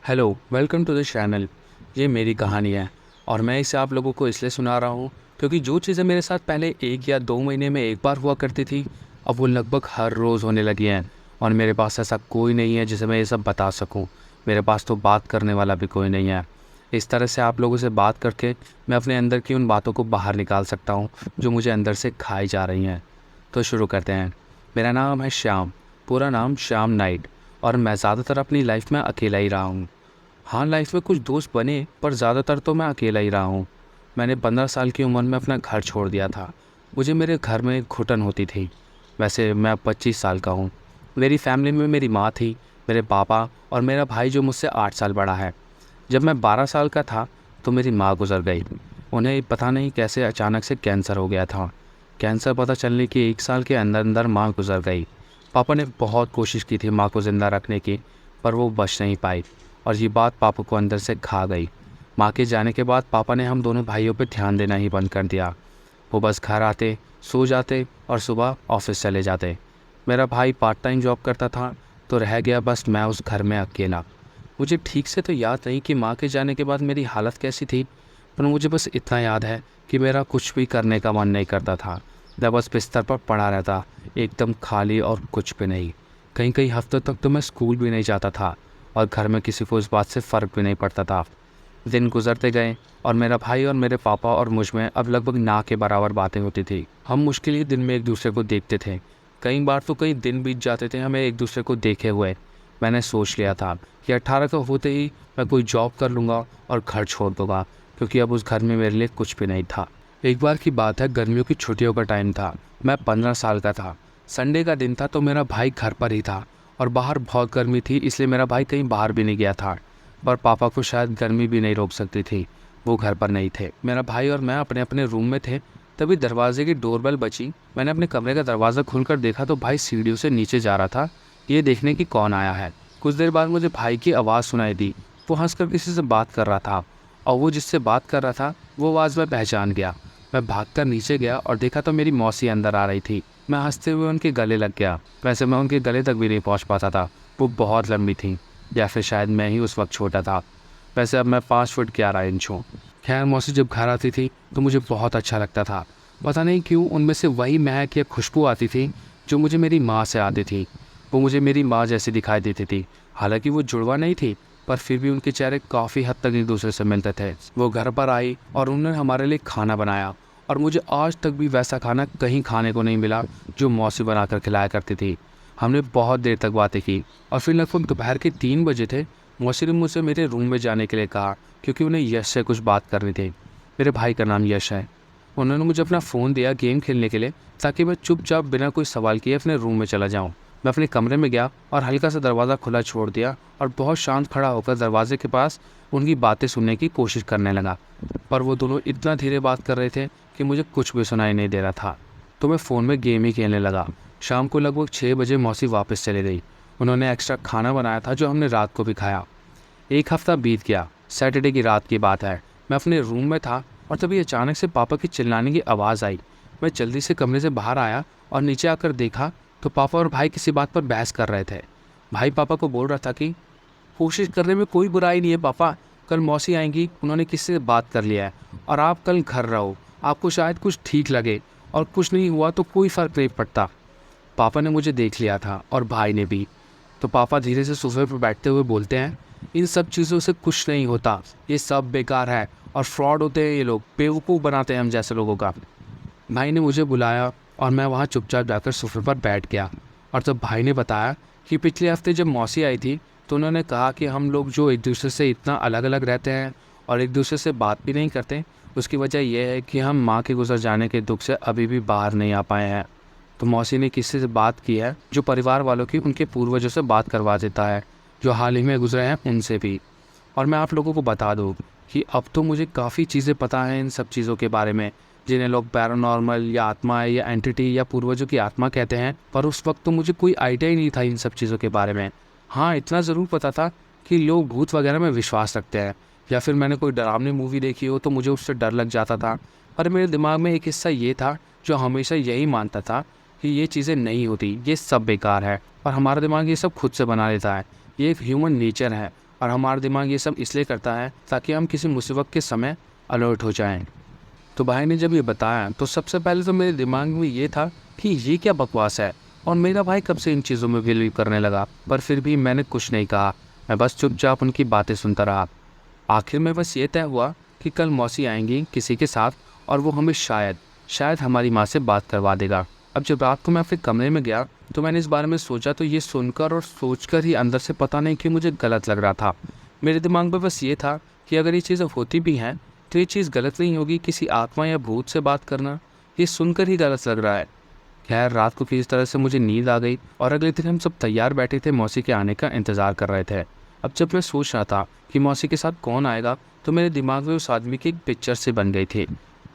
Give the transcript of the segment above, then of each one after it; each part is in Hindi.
Hello, welcome to the channel. ये मेरी कहानी है और मैं इसे आप लोगों को इसलिए सुना रहा हूँ क्योंकि जो चीज़ें मेरे साथ पहले 1 या 2 महीने में एक बार हुआ करती थी, अब वो लगभग हर रोज़ होने लगी हैं। और मेरे पास ऐसा कोई नहीं है जिसे मैं ये सब बता सकूँ। मेरे पास तो बात करने वाला भी कोई नहीं है। इस तरह से आप लोगों से बात करके मैं अपने अंदर की उन बातों को बाहर निकाल सकता हूँ जो मुझे अंदर से खाई जा रही हैं। तो शुरू करते हैं। मेरा नाम है श्याम, पूरा नाम श्याम नाइट। और मैं ज़्यादातर अपनी लाइफ में अकेला ही रहा हूँ। हाँ, लाइफ में कुछ दोस्त बने पर ज़्यादातर तो मैं अकेला ही रहा हूँ। मैंने 15 साल की उम्र में अपना घर छोड़ दिया था। मुझे मेरे घर में घुटन होती थी। वैसे मैं अब 25 साल का हूँ। मेरी फैमिली में मेरी माँ थी, मेरे पापा और मेरा भाई जो मुझसे 8 साल बड़ा है। जब मैं 12 साल का था तो मेरी माँ गुजर गई। उन्हें पता नहीं कैसे अचानक से कैंसर हो गया था। कैंसर पता चलने के 1 साल के अंदर अंदर माँ गुजर गई। पापा ने बहुत कोशिश की थी माँ को ज़िंदा रखने की, पर वो बच नहीं पाई। और ये बात पापा को अंदर से खा गई। माँ के जाने के बाद पापा ने हम दोनों भाइयों पर ध्यान देना ही बंद कर दिया। वो बस घर आते, सो जाते और सुबह ऑफिस चले जाते। मेरा भाई पार्ट टाइम जॉब करता था, तो रह गया बस मैं उस घर में अकेला। मुझे ठीक से तो याद नहीं कि माँ के जाने के बाद मेरी हालत कैसी थी, पर मुझे बस इतना याद है कि मेरा कुछ भी करने का मन नहीं करता था। मैं बस बिस्तर पर पड़ा रहता, एकदम खाली और कुछ भी नहीं। कई कई हफ्तों तक तो मैं स्कूल भी नहीं जाता था और घर में किसी को इस बात से फ़र्क भी नहीं पड़ता था। दिन गुजरते गए और मेरा भाई और मेरे पापा और मुझ में अब लगभग ना के बराबर बातें होती थी। हम मुश्किल ही दिन में एक दूसरे को देखते थे। कई बार तो कई दिन बीत जाते थे हमें एक दूसरे को देखे हुए। मैंने सोच लिया था कि 18 का होते ही मैं कोई जॉब कर लूँगा और घर छोड़ दूँगा, क्योंकि अब उस घर में मेरे लिए कुछ भी नहीं था। एक बार की बात है, गर्मियों की छुट्टियों का टाइम था। मैं 15 साल का था। संडे का दिन था तो मेरा भाई घर पर ही था और बाहर बहुत गर्मी थी, इसलिए मेरा भाई कहीं बाहर भी नहीं गया था। पर पापा को शायद गर्मी भी नहीं रोक सकती थी। वो घर पर नहीं थे। मेरा भाई और मैं अपने अपने रूम में थे। तभी दरवाजे की डोरबेल बची। मैंने अपने कमरे का दरवाज़ा खोलकर देखा तो भाई सीढ़ियों से नीचे जा रहा था, ये देखने की कौन आया है। कुछ देर बाद मुझे भाई की आवाज़ सुनाई दी। वो हंसकर किसी से बात कर रहा था और वो जिससे बात कर रहा था वो आवाज़ मैं पहचान गया। मैं भागकर नीचे गया और देखा तो मेरी मौसी अंदर आ रही थी। मैं हंसते हुए उनके गले लग गया। वैसे मैं उनके गले तक भी नहीं पहुंच पाता था, वो बहुत लंबी थी, या फिर शायद मैं ही उस वक्त छोटा था। वैसे अब मैं 5 फुट 11 इंच हूँ। खैर, मौसी जब घर आती थी तो मुझे बहुत अच्छा लगता था। पता नहीं क्यों उनमें से वही महक या खुशबू आती थी जो मुझे मेरी माँ से आती थी। वो मुझे मेरी माँ जैसी दिखाई देती थी। हालांकि वो जुड़वा नहीं थी, पर फिर भी उनके चेहरे काफ़ी हद तक एक दूसरे से मिलते थे। वो घर पर आई और उन्होंने हमारे लिए खाना बनाया और मुझे आज तक भी वैसा खाना कहीं खाने को नहीं मिला जो मौसी बनाकर खिलाया करती थी। हमने बहुत देर तक बातें की और फिर लगभग दोपहर के 3 बजे थे। मौसी ने मुझसे मेरे रूम में जाने के लिए कहा, क्योंकि उन्हें यश से कुछ बात करनी थी। मेरे भाई का नाम यश है। उन्होंने मुझे अपना फ़ोन दिया गेम खेलने के लिए, ताकि मैं चुपचाप बिना कोई सवाल किए अपने रूम में चला जाऊं। मैं अपने कमरे में गया और हल्का सा दरवाज़ा खुला छोड़ दिया और बहुत शांत खड़ा होकर दरवाजे के पास उनकी बातें सुनने की कोशिश करने लगा। पर वो दोनों इतना धीरे बात कर रहे थे कि मुझे कुछ भी सुनाई नहीं दे रहा था। तो मैं फ़ोन में गेम ही खेलने लगा। शाम को लगभग 6 बजे मौसी वापस चली गई। उन्होंने एक्स्ट्रा खाना बनाया था जो हमने रात को भी खाया। एक हफ्ता बीत गया। सैटरडे की रात की बात है। मैं अपने रूम में था और तभी अचानक से पापा की चिल्लाने की आवाज़ आई। मैं जल्दी से कमरे से बाहर आया और नीचे आकर देखा तो पापा और भाई किसी बात पर बहस कर रहे थे। भाई पापा को बोल रहा था कि कोशिश करने में कोई बुराई नहीं है पापा, कल मौसी आएंगी, उन्होंने किसी से बात कर लिया है और आप कल घर रहो, आपको शायद कुछ ठीक लगे, और कुछ नहीं हुआ तो कोई फ़र्क नहीं पड़ता। पापा ने मुझे देख लिया था और भाई ने भी। तो पापा धीरे से सोफे पर बैठते हुए बोलते हैं, इन सब चीज़ों से कुछ नहीं होता, ये सब बेकार है और फ्रॉड होते हैं ये लोग, बेवकूफ़ बनाते हैं हम जैसे लोगों का। भाई ने मुझे बुलाया और मैं वहाँ चुपचाप जाकर सोफे पर बैठ गया। और तब भाई ने बताया कि पिछले हफ्ते जब मौसी आई थी तो उन्होंने कहा कि हम लोग जो एक दूसरे से इतना अलग अलग रहते हैं और एक दूसरे से बात भी नहीं करते, उसकी वजह यह है कि हम माँ के गुजर जाने के दुख से अभी भी बाहर नहीं आ पाए हैं। तो मौसी ने किसी से बात की है जो परिवार वालों की उनके पूर्वजों से बात करवा देता है, जो हाल ही में गुजरे हैं उनसे भी। और मैं आप लोगों को बता दूँ कि अब तो मुझे काफ़ी चीज़ें पता हैं इन सब चीज़ों के बारे में, जिन्हें लोग पैरानॉर्मल या आत्मा या एंटिटी या पूर्वजों की आत्मा कहते हैं। पर उस वक्त तो मुझे कोई आइडिया ही नहीं था इन सब चीज़ों के बारे में। हाँ, इतना ज़रूर पता था कि लोग भूत वगैरह में विश्वास रखते हैं, या फिर मैंने कोई डरावनी मूवी देखी हो तो मुझे उससे डर लग जाता था। पर मेरे दिमाग में एक हिस्सा ये था जो हमेशा यही मानता था कि ये चीज़ें नहीं होती, ये सब बेकार है और हमारा दिमाग ये सब खुद से बना लेता है। ये एक ह्यूमन नेचर है और हमारा दिमाग ये सब इसलिए करता है ताकि हम किसी मुसीबत के समय अलर्ट हो जाएं। तो भाई ने जब ये बताया तो सबसे पहले तो मेरे दिमाग में ये था कि ये क्या बकवास है, और मेरा भाई कब से इन चीज़ों में बिलीव करने लगा। पर फिर भी मैंने कुछ नहीं कहा, मैं बस चुपचाप उनकी बातें सुनता रहा। आखिर में बस ये तय हुआ कि कल मौसी आएंगी किसी के साथ, और वो हमें शायद हमारी माँ से बात करवा देगा। अब जब रात को मैं अपने कमरे में गया तो मैंने इस बारे में सोचा, तो ये सुनकर और सोचकर ही अंदर से पता नहीं कि मुझे गलत लग रहा था। मेरे दिमाग में बस ये था कि अगर ये चीज़ें होती भी हैं तो ये चीज़ गलत नहीं होगी, किसी आत्मा या भूत से बात करना ये सुनकर ही गलत लग रहा है। खैर रात को किसी तरह से मुझे नींद आ गई और अगले दिन हम सब तैयार बैठे थे, मौसी के आने का इंतज़ार कर रहे थे। अब जब मैं सोच रहा था कि मौसी के साथ कौन आएगा तो मेरे दिमाग में उस आदमी की एक पिक्चर से बन गई थी।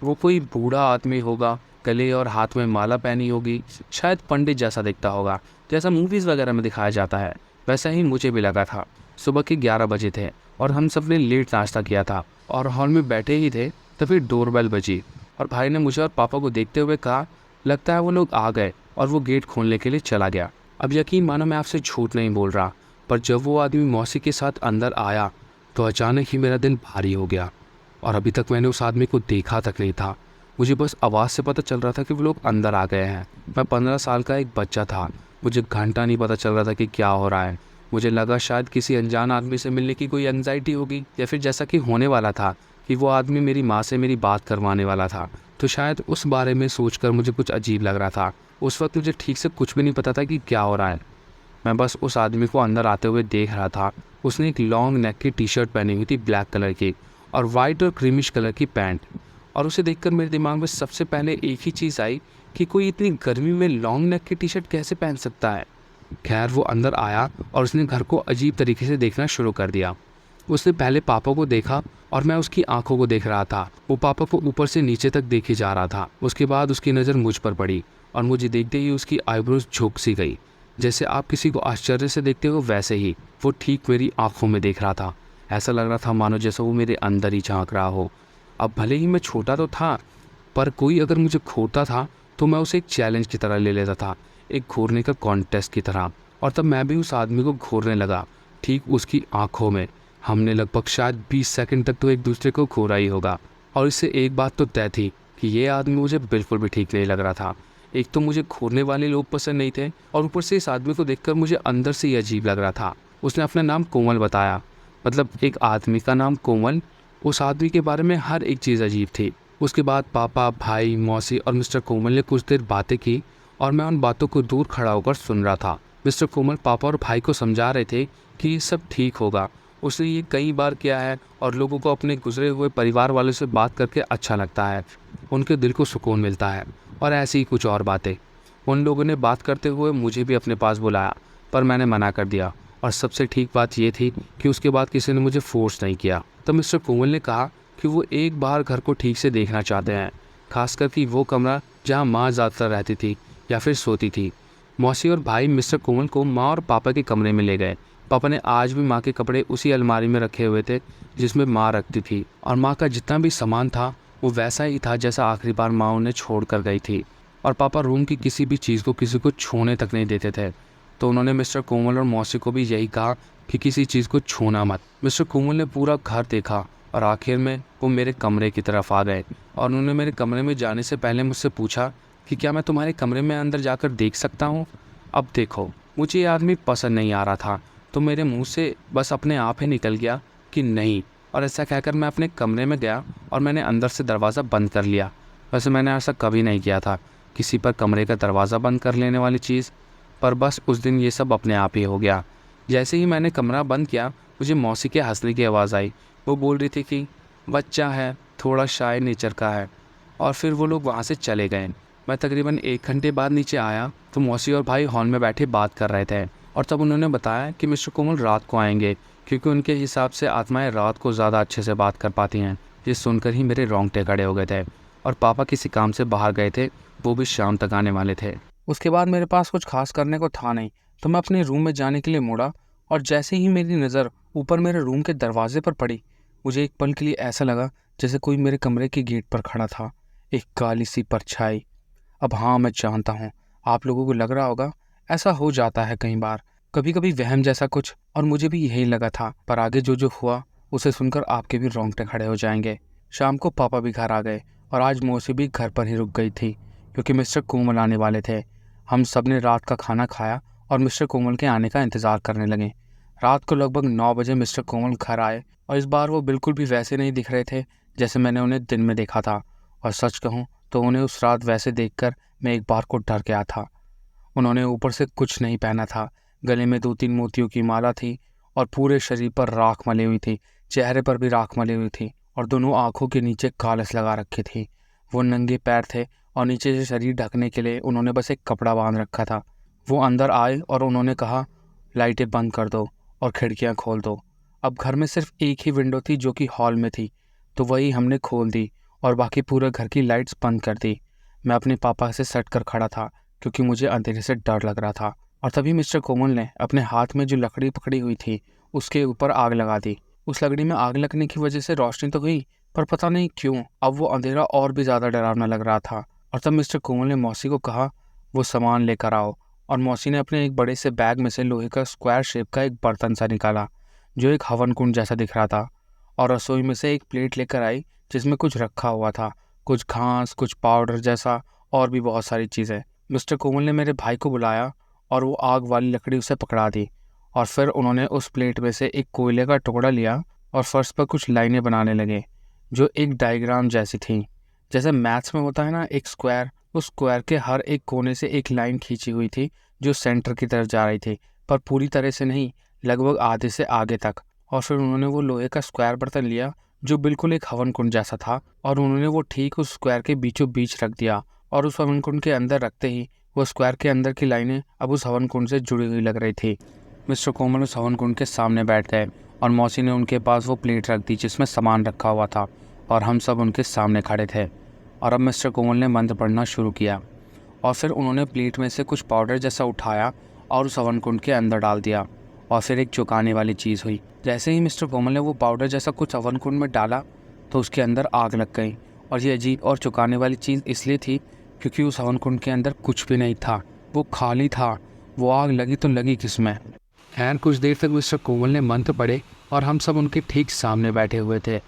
वो कोई बूढ़ा आदमी होगा, गले और हाथ में माला पहनी होगी, शायद पंडित जैसा दिखता होगा, जैसा मूवीज़ वगैरह में दिखाया जाता है। वैसा ही मुझे भी लगा था। सुबह के 11 बजे थे और हम सब ने लेट नाश्ता किया था और हॉल में बैठे ही थे तभी डोरबेल बजी और भाई ने मुझे और पापा को देखते हुए कहा, लगता है वो लोग आ गए, और वो गेट खोलने के लिए चला गया। अब यकीन मानो मैं आपसे झूठ नहीं बोल रहा, पर जब वो आदमी मौसी के साथ अंदर आया तो अचानक ही मेरा दिल भारी हो गया। और अभी तक मैंने उस आदमी को देखा तक नहीं था, मुझे बस आवाज़ से पता चल रहा था कि वो लोग अंदर आ गए हैं। मैं 15 साल का एक बच्चा था, मुझे घंटा नहीं पता चल रहा था कि क्या हो रहा है। मुझे लगा शायद किसी अनजान आदमी से मिलने की कोई एंग्जाइटी होगी, या फिर जैसा कि होने वाला था कि वो आदमी मेरी माँ से मेरी बात करवाने वाला था, तो शायद उस बारे में सोचकर मुझे कुछ अजीब लग रहा था। उस वक्त मुझे ठीक से कुछ भी नहीं पता था कि क्या हो रहा है। मैं बस उस आदमी को अंदर आते हुए देख रहा था। उसने एक लॉन्ग नेक की टी शर्ट पहनी हुई थी ब्लैक कलर की, और वाइट और क्रीमिश कलर की पैंट। और उसे देखकर मेरे दिमाग में सबसे पहले एक ही चीज़ आई कि कोई इतनी गर्मी में लॉन्ग नेक की टी शर्ट कैसे पहन सकता है। खैर वो अंदर आया और उसने घर को अजीब तरीके से देखना शुरू कर दिया। उसने पहले पापा को देखा और मैं उसकी आंखों को देख रहा था। वो पापा को ऊपर से नीचे तक देखे जा रहा था। उसके बाद उसकी नज़र मुझ पर पड़ी और मुझे देखते ही उसकी आईब्रोज झुक सी गई। जैसे आप किसी को आश्चर्य से देखते हो वैसे ही वो ठीक मेरी आंखों में देख रहा था। ऐसा लग रहा था मानो जैसे वो मेरे अंदर ही झांक रहा हो। अब भले ही मैं छोटा तो था, पर कोई अगर मुझे घूरता था तो मैं उसे एक चैलेंज की तरह ले लेता था, एक घूरने का कॉन्टेस्ट की तरह। और तब मैं भी उस आदमी को घूरने लगा, ठीक उसकी आंखों में। हमने लगभग शायद 20 सेकंड तक तो एक दूसरे को घूरा ही होगा। और इससे एक बात तो तय थी कि ये आदमी मुझे बिल्कुल भी ठीक नहीं लग रहा था। एक तो मुझे घूरने वाले लोग पसंद नहीं थे, और ऊपर से इस आदमी को देखकर मुझे अंदर से ही अजीब लग रहा था। उसने अपना नाम कोमल बताया, मतलब एक आदमी का नाम कोमल। उस आदमी के बारे में हर एक चीज़ अजीब थी। उसके बाद पापा, भाई, मौसी और मिस्टर कोमल ने कुछ देर बातें की और मैं उन बातों को दूर खड़ा होकर सुन रहा था। मिस्टर कोमल पापा और भाई को समझा रहे थे कि ये सब ठीक होगा। उसने ये कई बार किया है और लोगों को अपने गुजरे हुए परिवार वालों से बात करके अच्छा लगता है, उनके दिल को सुकून मिलता है, और ऐसी ही कुछ और बातें। उन लोगों ने बात करते हुए मुझे भी अपने पास बुलाया, पर मैंने मना कर दिया। और सबसे ठीक बात ये थी कि उसके बाद किसी ने मुझे फोर्स नहीं किया। तब मिस्टर कोमल ने कहा कि वो एक बार घर को ठीक से देखना चाहते हैं, खासकर कि वो कमरा जहाँ माँ ज़्यादातर रहती थी या फिर सोती थी। मौसी और भाई मिस्टर कोमल को माँ और पापा के कमरे में ले गए। पापा ने आज भी माँ के कपड़े उसी अलमारी में रखे हुए थे जिसमें माँ रखती थी, और माँ का जितना भी सामान था वो वैसा ही था जैसा आखिरी बार माँ उन्हें छोड़ कर गई थी। और पापा रूम की किसी भी चीज़ को किसी को छूने तक नहीं देते थे, तो उन्होंने मिस्टर कोमल और मौसी को भी यही कहा कि किसी चीज़ को छूना मत। मिस्टर कोमल ने पूरा घर देखा और आखिर में वो मेरे कमरे की तरफ आ गए, और उन्होंने मेरे कमरे में जाने से पहले मुझसे पूछा कि क्या मैं तुम्हारे कमरे में अंदर जाकर देख सकता हूँ। अब देखो, मुझे ये आदमी पसंद नहीं आ रहा था, तो मेरे मुंह से बस अपने आप ही निकल गया कि नहीं, और ऐसा कहकर मैं अपने कमरे में गया और मैंने अंदर से दरवाज़ा बंद कर लिया। वैसे मैंने ऐसा कभी नहीं किया था, किसी पर कमरे का दरवाज़ा बंद कर लेने वाली चीज़, पर बस उस दिन ये सब अपने आप ही हो गया। जैसे ही मैंने कमरा बंद किया मुझे मौसी के हंसने की आवाज़ आई। वो बोल रही थी कि बच्चा है, थोड़ा शाय नेचर का है, और फिर वो लोग वहाँ से चले गए। मैं तकरीबन 1 घंटे बाद नीचे आया तो मौसी और भाई हॉल में बैठे बात कर रहे थे, और तब उन्होंने बताया कि मिस्टर कोमल रात को आएंगे, क्योंकि उनके हिसाब से आत्माएं रात को ज़्यादा अच्छे से बात कर पाती हैं। ये सुनकर ही मेरे रोंगटे खड़े हो गए थे। और पापा किसी काम से बाहर गए थे, वो भी शाम तक आने वाले थे। उसके बाद मेरे पास कुछ खास करने को था नहीं, तो मैं अपने रूम में जाने के लिए मुड़ा, और जैसे ही मेरी नज़र ऊपर मेरे रूम के दरवाजे पर पड़ी, मुझे एक पल के लिए ऐसा लगा जैसे कोई मेरे कमरे के गेट पर खड़ा था, एक काली सी परछाई। अब हाँ, मैं जानता हूँ आप लोगों को लग रहा होगा ऐसा हो जाता है कई बार, कभी कभी वहम जैसा कुछ, और मुझे भी यही लगा था। पर आगे जो जो हुआ उसे सुनकर आपके भी रोंगटे खड़े हो जाएंगे। शाम को पापा भी घर आ गए और आज मौसी भी घर पर ही रुक गई थी क्योंकि मिस्टर कोमल आने वाले थे। हम सब ने रात का खाना खाया और मिस्टर कोमल के आने का इंतज़ार करने लगे। रात को लगभग 9 बजे मिस्टर कोमल घर आए और इस बार वो बिल्कुल भी वैसे नहीं दिख रहे थे जैसे मैंने उन्हें दिन में देखा था। और सच कहूँ तो उन्हें उस रात वैसे देखकर मैं एक बार को डर गया था। उन्होंने ऊपर से कुछ नहीं पहना था। गले में 2-3 मोतियों की माला थी और पूरे शरीर पर राख मली हुई थी। चेहरे पर भी राख मली हुई थी और दोनों आंखों के नीचे कालस लगा रखी थी। वो नंगे पैर थे और नीचे से शरीर ढकने के लिए उन्होंने बस एक कपड़ा बांध रखा था। वो अंदर आए और उन्होंने कहा, लाइटें बंद कर दो और खिड़कियां खोल दो। अब घर में सिर्फ एक ही विंडो थी जो कि हॉल में थी, तो वही हमने खोल दी और बाकी पूरे घर की लाइट्स बंद कर दी। मैं अपने पापा से सट कर खड़ा था क्योंकि मुझे अंधेरे से डर लग रहा था। और तभी मिस्टर कोमल ने अपने हाथ में जो लकड़ी पकड़ी हुई थी उसके ऊपर आग लगा दी। उस लकड़ी में आग लगने की वजह से रोशनी तो हुई, पर पता नहीं क्यों अब वो अंधेरा और भी ज़्यादा डरावना लग रहा था। और तब मिस्टर कोमल ने मौसी को कहा, वो सामान लेकर आओ। और मौसी ने अपने एक बड़े से बैग में से लोहे का स्क्वायर शेप का एक बर्तन सा निकाला जो एक हवन कुंड जैसा दिख रहा था, और रसोई में से एक प्लेट लेकर आई जिसमें कुछ रखा हुआ था, कुछ घास, कुछ पाउडर जैसा और भी बहुत सारी चीज़ें। मिस्टर कोमल ने मेरे भाई को बुलाया और वो आग वाली लकड़ी उसे पकड़ा दी। और फिर उन्होंने उस प्लेट में से एक कोयले का टुकड़ा लिया और फर्श पर कुछ लाइनें बनाने लगे जो एक डायग्राम जैसी थी। जैसे मैथ्स में होता है ना एक स्क्वायर, उस स्क्वायर के हर एक कोने से एक लाइन खींची हुई थी जो सेंटर की तरफ जा रही थी, पर पूरी तरह से नहीं, लगभग आधे से आगे तक। और फिर उन्होंने वो लोहे का स्क्वायर बर्तन लिया जो बिल्कुल एक हवन कुंड जैसा था और उन्होंने वो ठीक उस स्क्वायर के बीचों बीच रख दिया। और उस हवन कुंड के अंदर रखते ही वो स्क्वायर के अंदर की लाइनें अब उस हवन कुंड से जुड़ी हुई लग रही थी। मिस्टर कोमल उस हवन कुंड के सामने बैठ गए और मौसी ने उनके पास वो प्लेट रख दी जिसमें सामान रखा हुआ था, और हम सब उनके सामने खड़े थे। और अब मिस्टर कोमल ने मंत्र पढ़ना शुरू किया और फिर उन्होंने प्लेट में से कुछ पाउडर जैसा उठाया और उस हवन कुंड के अंदर डाल दिया। और फिर एक चुकाने वाली चीज़ हुई। जैसे ही मिस्टर कोमल ने वो पाउडर जैसा कुछ हवन कुंड में डाला तो उसके अंदर आग लग गई। और ये अजीब और चुकाने वाली चीज़ इसलिए थी क्योंकि उस हवन कुंड के अंदर कुछ भी नहीं था, वो खाली था। वो आग लगी तो लगी किसमें। खैर कुछ देर तक मिस्टर कोमल ने मंत्र पढ़े और हम सब उनके ठीक सामने बैठे हुए थे।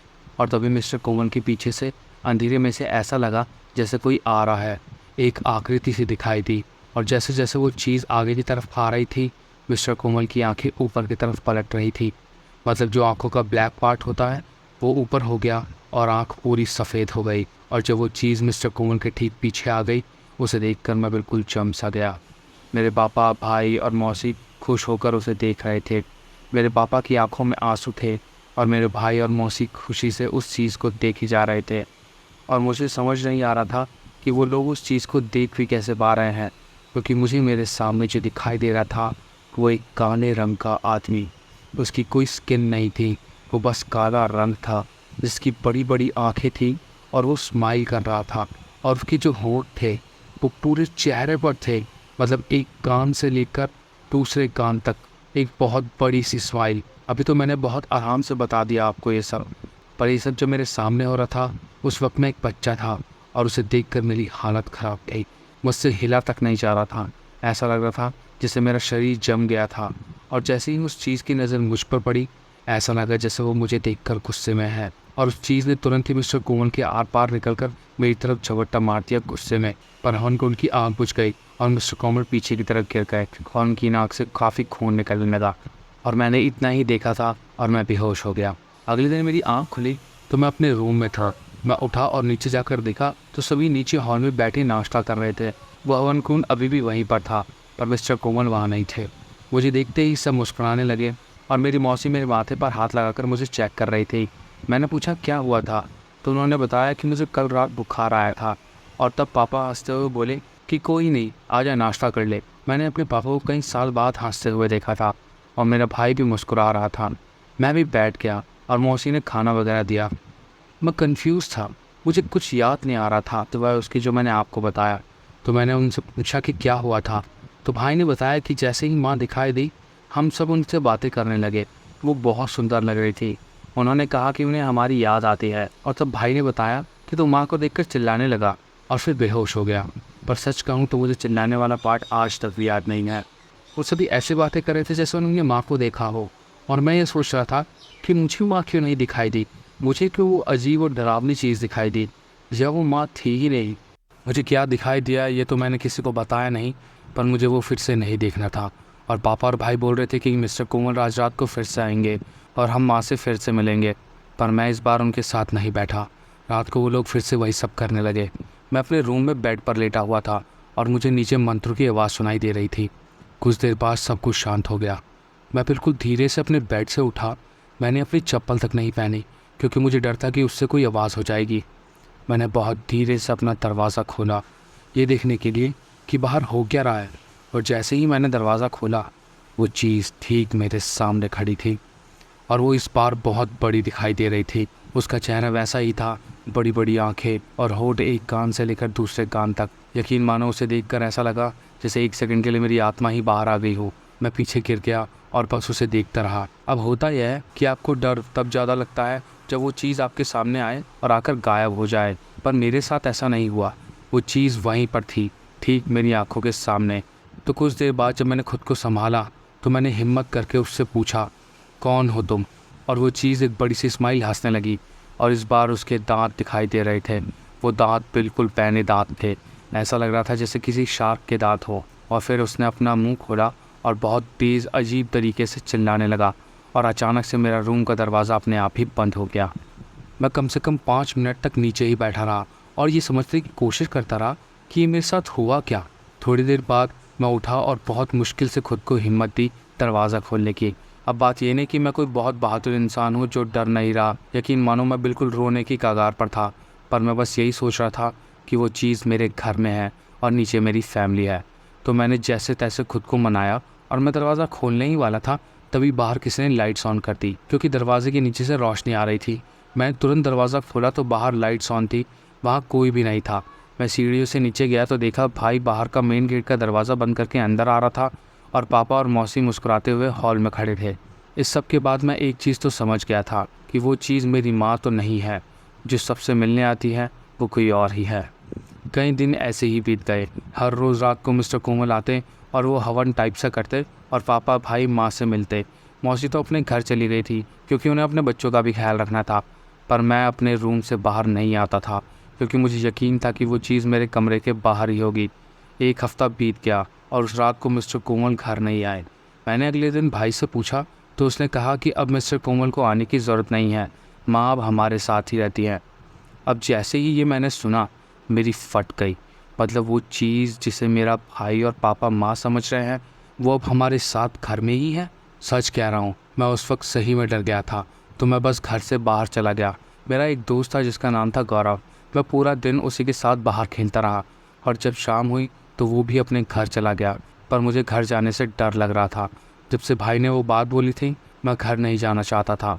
और तभी मिस्टर कोमल के पीछे से अंधेरे में से ऐसा लगा जैसे कोई आ रहा है। एक आकृति सी दिखाई दी और जैसे जैसे वो चीज़ आगे की तरफ आ रही थी मिस्टर कोमल की आंखें ऊपर की तरफ पलट रही थी। मतलब जो आंखों का ब्लैक पार्ट होता है वो ऊपर हो गया और आंख पूरी सफ़ेद हो गई। और जब वो चीज़ मिस्टर कोमल के ठीक पीछे आ गई उसे देखकर मैं बिल्कुल चम सा गया। मेरे पापा, भाई और मौसी खुश होकर उसे देख रहे थे। मेरे पापा की आंखों में आंसू थे और मेरे भाई और मौसी खुशी से उस चीज़ को देखे जा रहे थे। और मुझे समझ नहीं आ रहा था कि वो लोग उस चीज़ को देख भी कैसे पा रहे हैं, क्योंकि मुझे मेरे सामने जो दिखाई दे रहा था वो एक काले रंग का आदमी। उसकी कोई स्किन नहीं थी, वो बस काला रंग था जिसकी बड़ी बड़ी आंखें थी और वो स्माइल कर रहा था। और उसके जो होंठ थे वो पूरे चेहरे पर थे, मतलब एक कान से लेकर दूसरे कान तक एक बहुत बड़ी सी स्माइल। अभी तो मैंने बहुत आराम से बता दिया आपको ये सब, पर ये सब जो मेरे सामने हो रहा था उस वक्त मैं एक बच्चा था और उसे देखकर मेरी हालत ख़राब थी। मुझसे हिला तक नहीं जा रहा था। ऐसा लग रहा था जैसे मेरा शरीर जम गया था। और जैसे ही उस चीज़ की नज़र मुझ पर पड़ी ऐसा लगा जैसे वो मुझे देखकर गुस्से में है। और उस चीज़ ने तुरंत ही मिस्टर कोमल के आर पार निकलकर मेरी तरफ झपट्टा मार दिया गुस्से में। पर उनको उनकी आँख बुझ गई और मिस्टर कोमल पीछे की तरफ गिर गए और उनकी नाक से काफ़ी खून निकलने लगा। और मैंने इतना ही देखा था और मैं बेहोश हो गया। अगले दिन मेरी आँख खुली तो मैं अपने रूम में था। मैं उठा और नीचे जाकर देखा तो सभी नीचे हॉल में बैठे नाश्ता कर रहे थे। वो हवन कुंड अभी भी वहीं पर था, पर मिस्टर कोमल वहाँ नहीं थे। मुझे देखते ही सब मुस्कुराने लगे और मेरी मौसी मेरे माथे पर हाथ लगाकर मुझे चेक कर रही थी। मैंने पूछा क्या हुआ था, तो उन्होंने बताया कि मुझे कल रात बुखार आया था। और तब पापा हंसते हुए बोले कि कोई नहीं, आजा नाश्ता कर ले। मैंने अपने पापा को कई साल बाद हंसते हुए देखा था और मेरा भाई भी मुस्कुरा रहा था। मैं भी बैठ गया और मौसी ने खाना वगैरह दिया। मैं कंफ्यूज था, मुझे कुछ याद नहीं आ रहा था तो वह उसकी जो मैंने आपको बताया। तो मैंने उनसे पूछा कि क्या हुआ था, तो भाई ने बताया कि जैसे ही माँ दिखाई दी हम सब उनसे बातें करने लगे। वो बहुत सुंदर लग रही थी। उन्होंने कहा कि उन्हें हमारी याद आती है। और तब भाई ने बताया कि तो माँ को देखकर चिल्लाने लगा और फिर बेहोश हो गया। पर सच कहूँ तो मुझे चिल्लाने वाला पार्ट आज तक भी याद नहीं है। वो सभी ऐसे बातें कर रहे थे जैसे उन्होंने माँ को देखा हो। और मैं ये सोच रहा था कि मुझे माँ क्यों नहीं दिखाई दी, मुझे क्यों वो अजीब और डरावनी चीज़ दिखाई दी, या वो माँ थी ही नहीं। मुझे क्या दिखाई दिया ये तो मैंने किसी को बताया नहीं, पर मुझे वो फिर से नहीं देखना था। और पापा और भाई बोल रहे थे कि मिस्टर कोमल आज रात को फिर से आएंगे और हम माँ से फिर से मिलेंगे, पर मैं इस बार उनके साथ नहीं बैठा। रात को वो लोग फिर से वही सब करने लगे। मैं अपने रूम में बेड पर लेटा हुआ था और मुझे नीचे मंत्रों की आवाज़ सुनाई दे रही थी। कुछ देर बाद सब कुछ शांत हो गया। मैं बिल्कुल धीरे से अपने बेड से उठा। मैंने अपनी चप्पल तक नहीं पहनी क्योंकि मुझे डर था कि उससे कोई आवाज़ हो जाएगी। मैंने बहुत धीरे से अपना दरवाज़ा खोला, ये देखने के लिए कि बाहर हो क्या रहा है। और जैसे ही मैंने दरवाज़ा खोला, वो चीज़ ठीक मेरे सामने खड़ी थी और वो इस बार बहुत बड़ी दिखाई दे रही थी। उसका चेहरा वैसा ही था, बड़ी बड़ी आंखें और होंठ एक कान से लेकर दूसरे कान तक। यकीन मानो उसे देखकर ऐसा लगा जैसे एक सेकंड के लिए मेरी आत्मा ही बाहर आ गई हो। मैं पीछे गिर गया और बस उसे देखता रहा। अब होता यह है कि आपको डर तब ज़्यादा लगता है जब वो चीज़ आपके सामने आए और आकर गायब हो जाए, पर मेरे साथ ऐसा नहीं हुआ। वो चीज़ वहीं पर थी, ठीक मेरी आंखों के सामने। तो कुछ देर बाद जब मैंने खुद को संभाला तो मैंने हिम्मत करके उससे पूछा, कौन हो तुम? और वो चीज़ एक बड़ी सी स्माइल हंसने लगी और इस बार उसके दांत दिखाई दे रहे थे। वो दांत बिल्कुल पैने दांत थे, ऐसा लग रहा था जैसे किसी शार्क के दांत हो। और फिर उसने अपना मुंह खोला और बहुत तेज़ अजीब तरीके से चिल्लाने लगा और अचानक से मेरा रूम का दरवाज़ा अपने आप ही बंद हो गया। मैं कम से कम 5 मिनट तक नीचे ही बैठा रहा और ये समझने की कोशिश करता रहा कि ये मेरे साथ हुआ क्या। थोड़ी देर बाद मैं उठा और बहुत मुश्किल से खुद को हिम्मत दी दरवाज़ा खोलने की। अब बात ये नहीं कि मैं कोई बहुत बहादुर इंसान हूँ जो डर नहीं रहा। यकीन मानो मैं बिल्कुल रोने की कगार पर था, पर मैं बस यही सोच रहा था कि वो चीज़ मेरे घर में है और नीचे मेरी फैमिली है। तो मैंने जैसे तैसे खुद को मनाया और मैं दरवाज़ा खोलने ही वाला था, तभी बाहर किसी ने लाइट्स ऑन कर दी क्योंकि दरवाजे के नीचे से रोशनी आ रही थी। मैंने तुरंत दरवाज़ा खोला तो बाहर लाइट्स ऑन थी, वहाँ कोई भी नहीं था। मैं सीढ़ियों से नीचे गया तो देखा भाई बाहर का मेन गेट का दरवाज़ा बंद करके अंदर आ रहा था और पापा और मौसी मुस्कुराते हुए हॉल में खड़े थे। इस सब के बाद मैं एक चीज़ तो समझ गया था कि वो चीज़ मेरी माँ तो नहीं है, जो सबसे मिलने आती है वो कोई और ही है। कई दिन ऐसे ही बीत गए। हर रोज़ रात को मिस्टर कोमल आते और वो हवन टाइप सा करते और पापा भाई माँ से मिलते। मौसी तो अपने घर चली गई थी क्योंकि उन्हें अपने बच्चों का भी ख्याल रखना था, पर मैं अपने रूम से बाहर नहीं आता था क्योंकि मुझे यकीन था कि वो चीज़ मेरे कमरे के बाहर ही होगी। एक हफ़्ता बीत गया और उस रात को मिस्टर कोमल घर नहीं आए। मैंने अगले दिन भाई से पूछा तो उसने कहा कि अब मिस्टर कोमल को आने की ज़रूरत नहीं है, माँ अब हमारे साथ ही रहती हैं। अब जैसे ही ये मैंने सुना, मेरी फट गई। मतलब वो चीज़ जिसे मेरा भाई और पापा माँ समझ रहे हैं, वो अब हमारे साथ घर में ही है। सच कह रहा हूँ, मैं उस वक्त सही में डर गया था, तो मैं बस घर से बाहर चला गया। मेरा एक दोस्त था जिसका नाम था गौरव। मैं पूरा दिन उसी के साथ बाहर खेलता रहा और जब शाम हुई तो वो भी अपने घर चला गया, पर मुझे घर जाने से डर लग रहा था। जब से भाई ने वो बात बोली थी, मैं घर नहीं जाना चाहता था।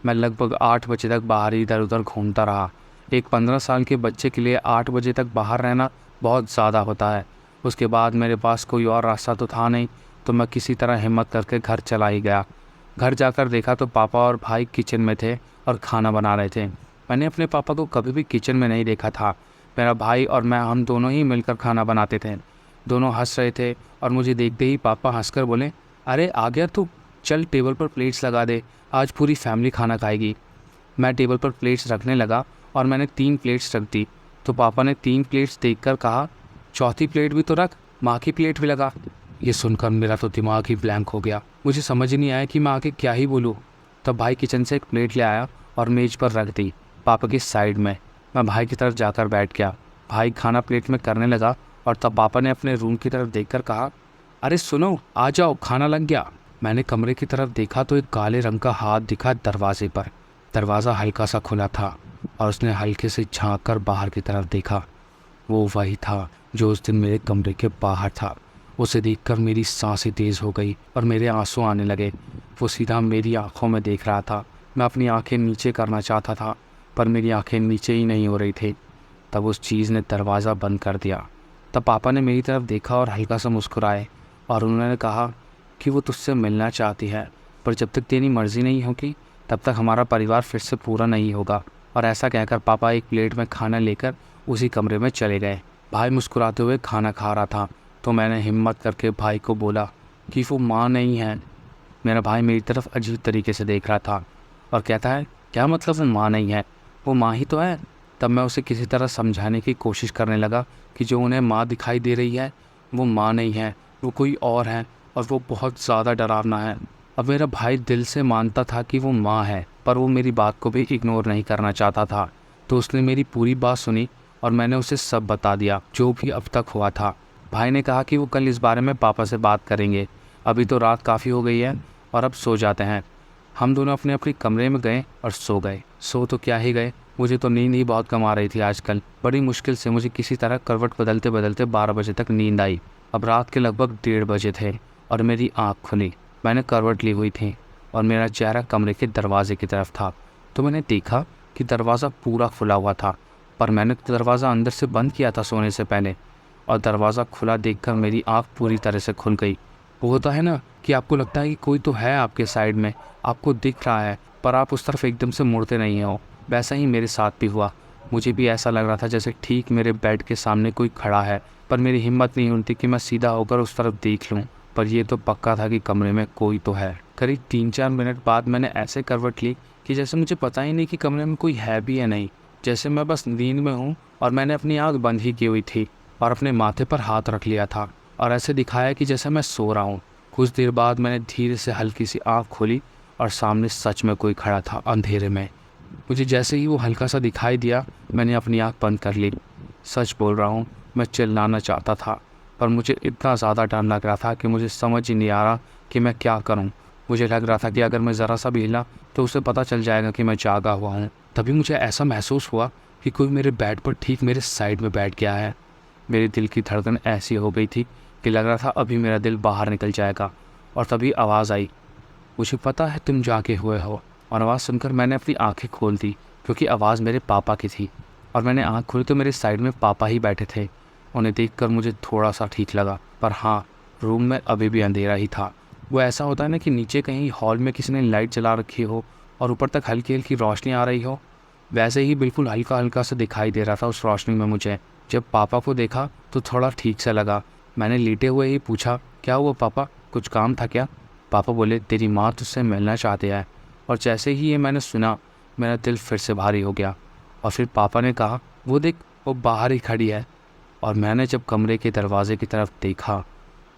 मैं लगभग 8 बजे तक बाहर ही इधर उधर घूमता रहा। एक 15 साल के बच्चे के लिए 8 बजे तक बाहर रहना बहुत ज़्यादा होता है। उसके बाद मेरे पास कोई और रास्ता तो था नहीं, तो मैं किसी तरह हिम्मत करके घर चला ही गया। घर जाकर देखा तो पापा और भाई किचन में थे और खाना बना रहे थे। मैंने अपने पापा को कभी भी किचन में नहीं देखा था। मेरा भाई और मैं हम दोनों ही मिलकर खाना बनाते थे। दोनों हंस रहे थे और मुझे देखते ही पापा हंसकर बोले, अरे आ गया तू, चल टेबल पर प्लेट्स लगा दे, आज पूरी फैमिली खाना खाएगी। मैं टेबल पर प्लेट्स रखने लगा और मैंने 3 प्लेट्स रख दी, तो पापा ने 3 प्लेट्स देखकर कहा, चौथी प्लेट भी तो रख, माँ की प्लेट भी लगा। ये सुनकर मेरा तो दिमाग ही ब्लैंक हो गया। मुझे समझ ही नहीं आया कि मैं आगे क्या ही बोलूँ। तब भाई किचन से एक प्लेट ले आया और मेज़ पर रख दी पापा की साइड में। मैं भाई की तरफ जाकर बैठ गया। भाई खाना प्लेट में करने लगा और तब पापा ने अपने रूम की तरफ देखकर कहा, अरे सुनो, आ जाओ, खाना लग गया। मैंने कमरे की तरफ देखा तो एक काले रंग का हाथ दिखा दरवाजे पर। दरवाज़ा हल्का सा खुला था और उसने हल्के से झांक कर बाहर की तरफ देखा। वो वही था जो उस दिन मेरे कमरे के बाहर था। उसे देखकर मेरी सांसें तेज़ हो गई और मेरे आंसू आने लगे। वो सीधा मेरी आंखों में देख रहा था। मैं अपनी आंखें नीचे करना चाहता था, पर मेरी आंखें नीचे ही नहीं हो रही थी। तब उस चीज़ ने दरवाज़ा बंद कर दिया। तब पापा ने मेरी तरफ देखा और हल्का सा मुस्कुराए और उन्होंने कहा कि वो तुझसे मिलना चाहती है, पर जब तक तेरी मर्ज़ी नहीं होगी तब तक हमारा परिवार फिर से पूरा नहीं होगा। और ऐसा कहकर पापा एक प्लेट में खाना लेकर उसी कमरे में चले गए। भाई मुस्कुराते हुए खाना खा रहा था, तो मैंने हिम्मत करके भाई को बोला, कि वो माँ नहीं है। मेरा भाई मेरी तरफ अजीब तरीके से देख रहा था और कहता है, क्या मतलब वो माँ नहीं है, वो माँ ही तो है। तब मैं उसे किसी तरह समझाने की कोशिश करने लगा कि जो उन्हें माँ दिखाई दे रही है वो माँ नहीं है, वो कोई और है और वो बहुत ज़्यादा डरावना है। अब मेरा भाई दिल से मानता था कि वो माँ है, पर वो मेरी बात को भी इग्नोर नहीं करना चाहता था। तो उसने मेरी पूरी बात सुनी और मैंने उसे सब बता दिया जो भी अब तक हुआ था। भाई ने कहा कि वो कल इस बारे में पापा से बात करेंगे। अभी तो रात काफ़ी हो गई है और अब सो जाते हैं। हम दोनों अपने अपने कमरे में गए और सो गए। सो तो क्या ही गए, मुझे तो नींद ही बहुत कम आ रही थी आजकल। बड़ी मुश्किल से मुझे किसी तरह करवट बदलते बदलते 12 बजे तक नींद आई। अब रात के लगभग 1:30 बजे थे और मेरी आँख खुली। मैंने करवट ली हुई थी और मेरा चेहरा कमरे के दरवाजे की तरफ था। तो मैंने देखा कि दरवाज़ा पूरा खुला हुआ था, पर मैंने दरवाज़ा अंदर से बंद किया था सोने से पहले। और दरवाज़ा खुला देखकर मेरी आँख पूरी तरह से खुल गई। वो होता है ना कि आपको लगता है कि कोई तो है आपके साइड में, आपको दिख रहा है, पर आप उस तरफ एकदम से मुड़ते नहीं हो। वैसा ही मेरे साथ भी हुआ। मुझे भी ऐसा लग रहा था जैसे ठीक मेरे बेड के सामने कोई खड़ा है, पर मेरी हिम्मत नहीं होती कि मैं सीधा होकर उस तरफ देख लूँ। पर यह तो पक्का था कि कमरे में कोई तो है। करीब 3-4 मिनट बाद मैंने ऐसे करवट ली कि जैसे मुझे पता ही नहीं कि कमरे में कोई है भी या नहीं। जैसे मैं बस नींद में हूँ और मैंने अपनी आँख बंद ही की हुई थी और अपने माथे पर हाथ रख लिया था और ऐसे दिखाया कि जैसे मैं सो रहा हूँ। कुछ देर बाद मैंने धीरे से हल्की सी आँख खोली और सामने सच में कोई खड़ा था अंधेरे में। मुझे जैसे ही वो हल्का सा दिखाई दिया, मैंने अपनी आँख बंद कर ली। सच बोल रहा हूँ, मैं चिल्लाना चाहता था, पर मुझे इतना ज़्यादा डर लग रहा था कि मुझे समझ ही नहीं आ रहा कि मैं क्या करूँ। मुझे लग रहा था कि अगर मैं ज़रा सा भी हिला तो उसे पता चल जाएगा कि मैं जागा हुआ हूँ। तभी मुझे ऐसा महसूस हुआ कि कोई मेरे बेड पर ठीक मेरे साइड में बैठ गया है। मेरे दिल की धड़कन ऐसी हो गई थी कि लग रहा था अभी मेरा दिल बाहर निकल जाएगा। और तभी आवाज़ आई, मुझे पता है तुम जागे हुए हो। और आवाज़ सुनकर मैंने अपनी आंखें खोल दी, क्योंकि आवाज़ मेरे पापा की थी। और मैंने आंख खोली तो मेरे साइड में पापा ही बैठे थे। उन्हें देखकर मुझे थोड़ा सा ठीक लगा, पर हाँ, रूम में अभी भी अंधेरा ही था। वो ऐसा होता है ना कि नीचे कहीं हॉल में किसी ने लाइट जला रखी हो और ऊपर तक हल्की हल्की रोशनी आ रही हो, वैसे ही बिल्कुल हल्का हल्का सा दिखाई दे रहा था उस रोशनी में मुझे। जब पापा को देखा तो थोड़ा ठीक से लगा। मैंने लेटे हुए ही पूछा, क्या हुआ पापा, कुछ काम था क्या? पापा बोले, तेरी माँ तुझसे मिलना चाहते हैं। और जैसे ही ये मैंने सुना, मेरा दिल फिर से भारी हो गया। और फिर पापा ने कहा, वो देख, वो बाहर ही खड़ी है। और मैंने जब कमरे के दरवाजे की तरफ देखा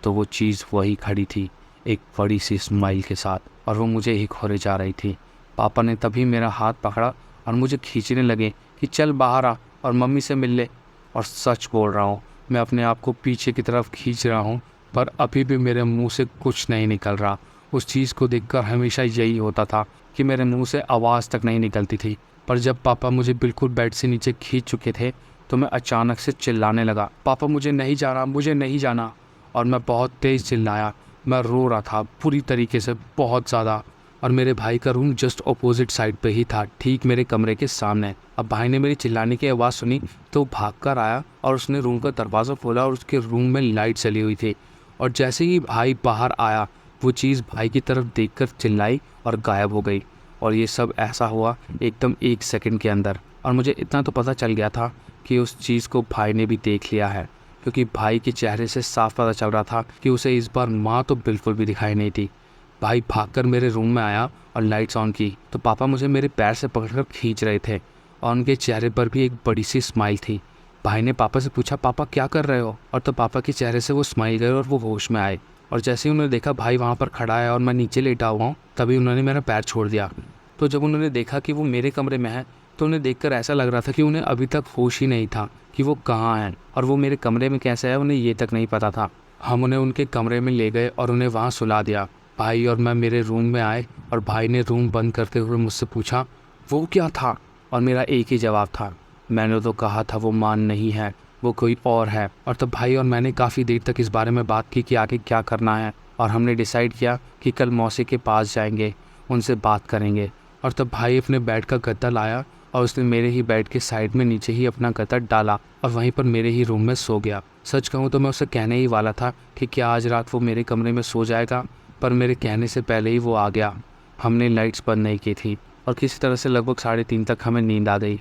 तो वो चीज़ वही खड़ी थी, एक बड़ी सी स्माइल के साथ, और वो मुझे ही खोले जा रही थी। पापा ने तभी मेरा हाथ पकड़ा और मुझे खींचने लगे कि चल बाहर आ और मम्मी से मिल ले। और सच बोल रहा हूँ, मैं अपने आप को पीछे की तरफ खींच रहा हूँ, पर अभी भी मेरे मुंह से कुछ नहीं निकल रहा। उस चीज़ को देखकर हमेशा यही होता था कि मेरे मुंह से आवाज़ तक नहीं निकलती थी। पर जब पापा मुझे बिल्कुल बेड से नीचे खींच चुके थे तो मैं अचानक से चिल्लाने लगा, पापा मुझे नहीं जाना, मुझे नहीं जाना। और मैं बहुत तेज़ चिल्लाया। मैं रो रहा था पूरी तरीके से, बहुत ज़्यादा। और मेरे भाई का रूम जस्ट अपोजिट साइड पे ही था, ठीक मेरे कमरे के सामने। अब भाई ने मेरी चिल्लाने की आवाज़ सुनी तो भाग कर आया और उसने रूम का दरवाज़ा खोला और उसके रूम में लाइट चली हुई थी। और जैसे ही भाई बाहर आया, वो चीज़ भाई की तरफ देखकर चिल्लाई और गायब हो गई। और ये सब ऐसा हुआ एकदम 1 सेकंड के अंदर। और मुझे इतना तो पता चल गया था कि उस चीज़ को भाई ने भी देख लिया है, क्योंकि भाई के चेहरे से साफ पता चल रहा था कि उसे इस बार माँ तो बिल्कुल भी दिखाई नहीं थी। भाई भागकर मेरे रूम में आया और लाइट्स ऑन की तो पापा मुझे मेरे पैर से पकड़कर खींच रहे थे और उनके चेहरे पर भी एक बड़ी सी स्माइल थी। भाई ने पापा से पूछा, पापा क्या कर रहे हो? और तो पापा के चेहरे से वो स्माइल गए और वो होश में आए। और जैसे ही उन्होंने देखा भाई वहाँ पर खड़ा है और मैं नीचे लेटा हुआ हूँ, तभी उन्होंने मेरा पैर छोड़ दिया। तो जब उन्होंने देखा कि वो मेरे कमरे में है तो उन्हें देखकर ऐसा लग रहा था कि उन्हें अभी तक होश ही नहीं था कि वो कहाँ हैं और वो मेरे कमरे में कैसे है, उन्हें ये तक नहीं पता था। हम उन्हें उनके कमरे में ले गए और उन्हें वहाँ सुला दिया। भाई और मैं मेरे रूम में आए और भाई ने रूम बंद करते हुए मुझसे पूछा, वो क्या था? और मेरा एक ही जवाब था, मैंने तो कहा था वो मान नहीं है, वो कोई और है। और तब भाई और मैंने काफ़ी देर तक इस बारे में बात की कि आगे क्या करना है। और हमने डिसाइड किया कि कल मौसी के पास जाएंगे, उनसे बात करेंगे। और तब भाई अपने बेड का गद्दा लाया और उसने मेरे ही बेड के साइड में नीचे ही अपना गद्दा डाला और वहीं पर मेरे ही रूम में सो गया। सच कहूँ तो मैं उसे कहने ही वाला था कि क्या आज रात वो मेरे कमरे में सो जाएगा, पर मेरे कहने से पहले ही वो आ गया। हमने लाइट्स बंद नहीं की थी और किसी तरह से लगभग 3:30 तक हमें नींद आ गई।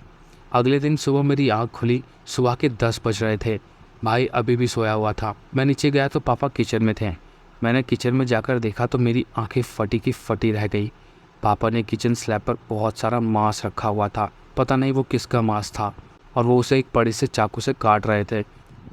अगले दिन सुबह मेरी आँख खुली, सुबह के 10 बज रहे थे। भाई अभी भी सोया हुआ था। मैं नीचे गया तो पापा किचन में थे। मैंने किचन में जाकर देखा तो मेरी आंखें फटी की फटी रह गई। पापा ने किचन स्लैब पर बहुत सारा मांस रखा हुआ था। पता नहीं वो किसका मांस था, और वो उसे एक बड़े से चाकू से काट रहे थे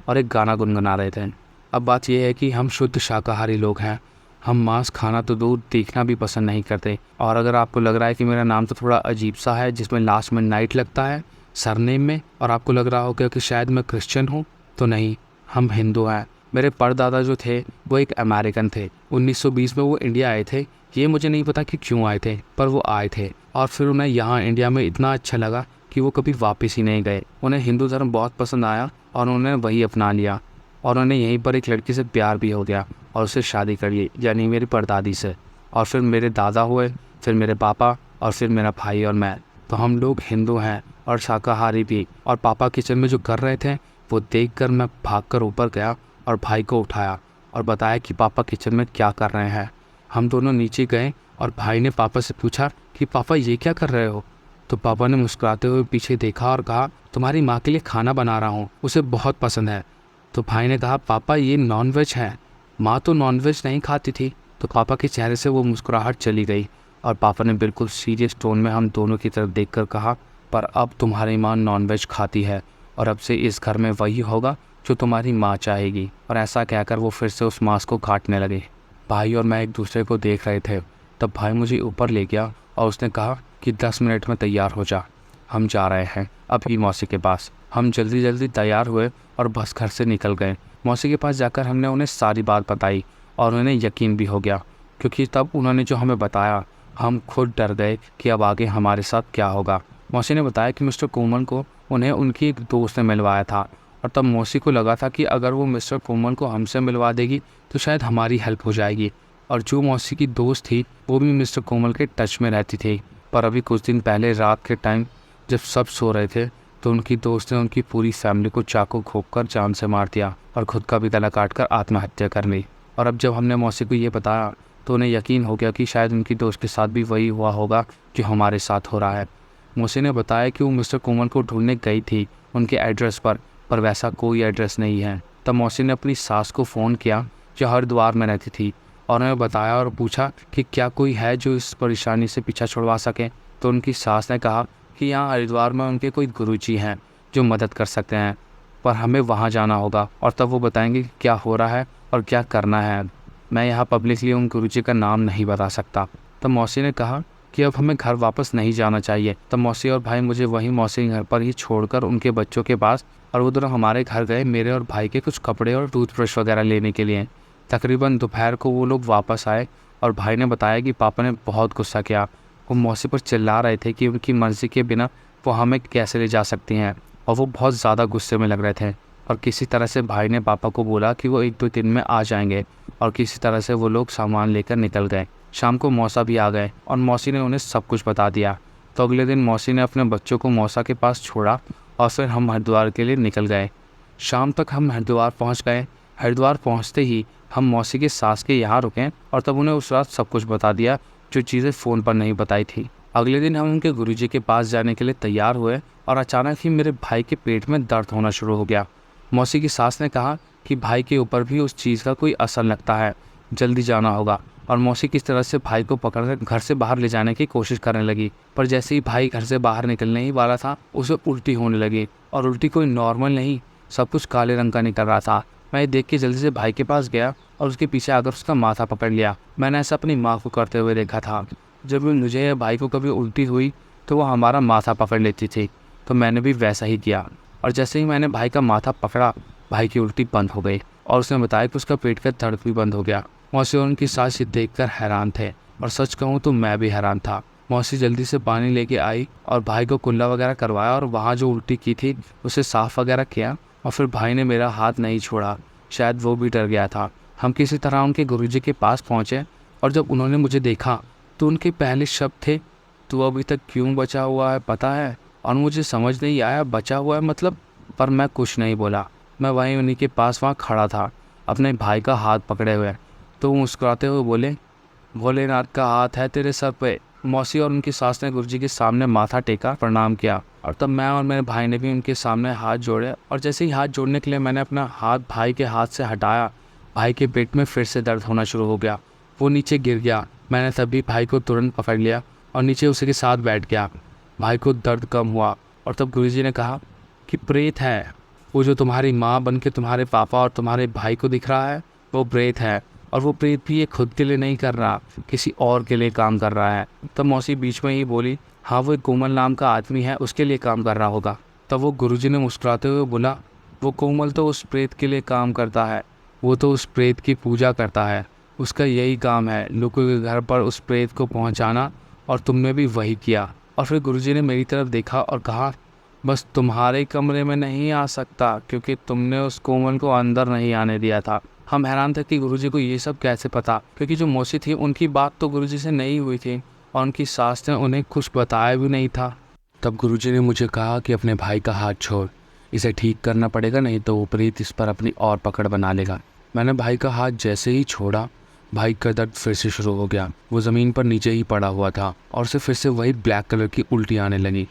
और एक गाना गुनगुना रहे थे। अब बात यह है कि हम शुद्ध शाकाहारी लोग हैं। हम मांस खाना तो दूर, देखना भी पसंद नहीं करते। और अगर आपको लग रहा है कि मेरा नाम तो थोड़ा अजीब सा है, जिसमें लास्ट में नाइट लगता है सरनेम में, और आपको लग रहा होगा कि शायद मैं क्रिश्चियन हूँ, तो नहीं, हम हिंदू हैं। मेरे परदादा जो थे वो एक अमेरिकन थे। 1920 में वो इंडिया आए थे। ये मुझे नहीं पता कि क्यों आए थे, पर वो आए थे और फिर उन्हें यहाँ इंडिया में इतना अच्छा लगा कि वो कभी वापस ही नहीं गए। उन्हें हिंदू धर्म बहुत पसंद आया और उन्होंने वही अपना लिया, और उन्हें यहीं पर एक लड़की से प्यार भी हो गया और उससे शादी कर ली, यानी मेरी परदादी से। और फिर मेरे दादा हुए, फिर मेरे पापा, और फिर मेरा भाई और मैं। तो हम लोग हिंदू हैं और शाकाहारी भी। और पापा किचन में जो कर रहे थे वो देखकर मैं भागकर ऊपर गया और भाई को उठाया और बताया कि पापा किचन में क्या कर रहे हैं। हम दोनों नीचे गए और भाई ने पापा से पूछा कि पापा ये क्या कर रहे हो। तो पापा ने मुस्कुराते हुए पीछे देखा और कहा, तुम्हारी माँ के लिए खाना बना रहा हूँ, उसे बहुत पसंद है। तो भाई ने कहा, पापा ये नॉनवेज है, माँ तो नॉनवेज नहीं खाती थी। तो पापा के चेहरे से वो मुस्कुराहट चली गई और पापा ने बिल्कुल सीरियस टोन में हम दोनों की तरफ देखकर कहा, पर अब तुम्हारी माँ नॉनवेज खाती है और अब से इस घर में वही होगा जो तुम्हारी माँ चाहेगी। और ऐसा कहकर वो फिर से उस मांस को काटने लगे। भाई और मैं एक दूसरे को देख रहे थे। तब भाई मुझे ऊपर ले गया और उसने कहा कि 10 मिनट में तैयार हो जा, हम जा रहे हैं अभी मौसी के पास। हम जल्दी जल्दी तैयार हुए और बस घर से निकल गए। मौसी के पास जाकर हमने उन्हें सारी बात बताई और उन्हें यकीन भी हो गया, क्योंकि तब उन्होंने जो हमें बताया हम खुद डर गए कि अब आगे हमारे साथ क्या होगा। मौसी ने बताया कि मिस्टर कोमल को उन्हें उनकी एक दोस्त ने मिलवाया था, और तब मौसी को लगा था कि अगर वो मिस्टर कोमल को हमसे मिलवा देगी तो शायद हमारी हेल्प हो जाएगी। और जो मौसी की दोस्त थी वो भी मिस्टर कोमल के टच में रहती थी। पर अभी कुछ दिन पहले रात के टाइम जब सब सो रहे थे तो उनकी दोस्त ने उनकी पूरी फैमिली को चाकू घोंपकर जान से मार दिया और खुद का भी गला काट कर आत्महत्या कर ली। और अब जब हमने मौसी को ये बताया तो उन्हें यकीन हो गया कि शायद उनकी दोस्त के साथ भी वही हुआ होगा जो हमारे साथ हो रहा है। मौसी ने बताया कि वो मिस्टर कोमल को ढूंढने गई थी उनके एड्रेस पर वैसा कोई एड्रेस नहीं है। तब मौसी ने अपनी सास को फ़ोन किया जो हरिद्वार में रहती थी और उन्हें बताया और पूछा कि क्या कोई है जो इस परेशानी से पीछा छुड़वा सके। तो उनकी सास ने कहा कि यहाँ हरिद्वार में उनके कोई गुरुजी हैं जो मदद कर सकते हैं, पर हमें वहाँ जाना होगा और तब वो बताएंगे कि क्या हो रहा है और क्या करना है। मैं यहाँ पब्लिकली उन गुरुजी का नाम नहीं बता सकता। तब मौसी ने कहा कि अब हमें घर वापस नहीं जाना चाहिए। तब मौसी और भाई मुझे वहीं मौसी के घर पर ही छोड़कर उनके बच्चों के पास, और वो दोनों हमारे घर गए मेरे और भाई के कुछ कपड़े और टूथब्रश वगैरह लेने के लिए। तकरीबन दोपहर को वो लोग वापस आए और भाई ने बताया कि पापा ने बहुत गुस्सा किया। वो मौसी पर चिल्ला रहे थे कि उनकी मर्ज़ी के बिना वो हमें कैसे ले जा सकती हैं, और वो बहुत ज़्यादा गुस्से में लग रहे थे। और किसी तरह से भाई ने पापा को बोला कि वो 1-2 दिन में आ जाएंगे, और किसी तरह से वो लोग सामान लेकर निकल गए। शाम को मौसा भी आ गए और मौसी ने उन्हें सब कुछ बता दिया। तो अगले दिन मौसी ने अपने बच्चों को मौसा के पास छोड़ा और फिर हम हरिद्वार के लिए निकल गए। शाम तक हम हरिद्वार पहुंच गए। हरिद्वार पहुंचते ही हम मौसी के सास के यहाँ रुके और तब उन्हें उस रात सब कुछ बता दिया जो चीज़ें फ़ोन पर नहीं बताई थी। अगले दिन हम उनके गुरुजी के पास जाने के लिए तैयार हुए और अचानक ही मेरे भाई के पेट में दर्द होना शुरू हो गया। मौसी की सास ने कहा कि भाई के ऊपर भी उस चीज़ का कोई असर लगता है, जल्दी जाना होगा। और मौसी किस तरह से भाई को पकड़कर घर से बाहर ले जाने की कोशिश करने लगी, पर जैसे ही भाई घर से बाहर निकलने ही वाला था उसे उल्टी होने लगी, और उल्टी कोई नॉर्मल नहीं, सब कुछ काले रंग का निकल रहा था। मैं देख के जल्दी से भाई के पास गया और उसके पीछे आकर उसका माथा पकड़ लिया। मैंने ऐसा अपनी माँ को करते हुए देखा था। जब मुझे या भाई को कभी उल्टी हुई तो वो हमारा माथा पकड़ लेती थी, तो मैंने भी वैसा ही किया। और जैसे ही मैंने भाई का माथा पकड़ा, भाई की उल्टी बंद हो गई और उसने बताया कि उसका पेट का दर्द भी बंद हो गया। मौसी और उनकी सास ये देखकर हैरान थे, और सच कहूँ तो मैं भी हैरान था। मौसी जल्दी से पानी लेके आई और भाई को कुल्ला वगैरह करवाया और वहाँ जो उल्टी की थी उसे साफ़ वगैरह किया, और फिर भाई ने मेरा हाथ नहीं छोड़ा, शायद वो भी डर गया था। हम किसी तरह उनके गुरुजी के पास पहुँचे और जब उन्होंने मुझे देखा तो उनके पहले शब्द थे, तू अभी तक क्यों बचा हुआ है पता है? और मुझे समझ नहीं आया बचा हुआ है मतलब, पर मैं कुछ नहीं बोला। मैं वहीं उन्हीं के पास वहाँ खड़ा था अपने भाई का हाथ पकड़े हुए। तो वो मुस्कुराते हुए बोले, भोलेनाथ का हाथ है तेरे सर पे। मौसी और उनकी सास ने गुरुजी के सामने माथा टेका, प्रणाम किया, और तब मैं और मेरे भाई ने भी उनके सामने हाथ जोड़े। और जैसे ही हाथ जोड़ने के लिए मैंने अपना हाथ भाई के हाथ से हटाया, भाई के पेट में फिर से दर्द होना शुरू हो गया। वो नीचे गिर गया। मैंने तभी भाई को तुरंत पकड़ लिया और नीचे उसी के साथ बैठ गया। भाई को दर्द कम हुआ और तब गुरुजी ने कहा कि प्रेत है, वो जो तुम्हारी माँ बन के तुम्हारे पापा और तुम्हारे भाई को दिख रहा है वो प्रेत है। और वो प्रेत भी ये खुद के लिए नहीं कर रहा, किसी और के लिए काम कर रहा है। तब मौसी बीच में ही बोली, हाँ वो एक कोमल नाम का आदमी है, उसके लिए काम कर रहा होगा। तब वो गुरुजी ने मुस्कुराते हुए बोला, वो कोमल तो उस प्रेत के लिए काम करता है, वो तो उस प्रेत की पूजा करता है, उसका यही काम है लोगों के घर पर उस प्रेत को पहुंचाना, और तुमने भी वही किया। और फिर गुरुजी ने मेरी तरफ देखा और कहा, बस तुम्हारे कमरे में नहीं आ सकता क्योंकि तुमने उस कोमल को अंदर नहीं आने दिया था। हम हैरान थे कि गुरुजी को ये सब कैसे पता, क्योंकि जो मौसी थी उनकी बात तो गुरुजी से नहीं हुई थी और उनकी सास ने उन्हें कुछ बताया भी नहीं था। तब गुरुजी ने मुझे कहा कि अपने भाई का हाथ छोड़, इसे ठीक करना पड़ेगा, नहीं तो वो प्रेत इस पर अपनी और पकड़ बना लेगा। मैंने भाई का हाथ जैसे ही छोड़ा, भाई का दर्द फिर से शुरू हो गया। वो ज़मीन पर नीचे ही पड़ा हुआ था और उसे फिर से वही ब्लैक कलर की उल्टी आने लगी।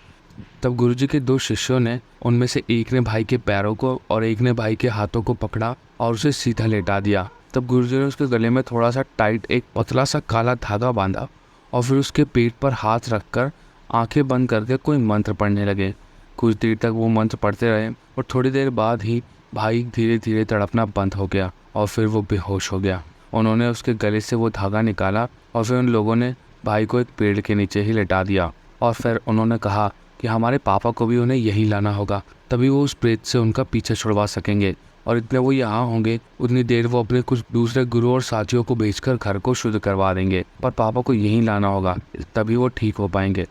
तब गुरुजी के 2 शिष्यों ने, उनमें से एक ने भाई के पैरों को और एक ने भाई के हाथों को पकड़ा और उसे सीधा लेटा दिया। तब गुरुजी ने उसके गले में थोड़ा सा टाइट एक पतला सा काला धागा बांधा और फिर उसके पेट पर हाथ रखकर आंखें बंद करके कोई मंत्र पढ़ने लगे। कुछ देर तक वो मंत्र पढ़ते रहे और थोड़ी देर बाद ही भाई धीरे धीरे तड़पना बंद हो गया और फिर वो बेहोश हो गया। उन्होंने उसके गले से वो धागा निकाला और फिर उन लोगों ने भाई को एक पेड़ के नीचे ही लेटा दिया और फिर उन्होंने कहा कि हमारे पापा को भी उन्हें यहीं लाना होगा, तभी वो उस प्रेत से उनका पीछे छुड़वा सकेंगे, और इतने वो यहाँ होंगे उतनी देर वो अपने कुछ दूसरे गुरु और साथियों को भेजकर घर को शुद्ध करवा देंगे, पर पापा को यहीं लाना होगा, तभी वो ठीक हो पाएंगे।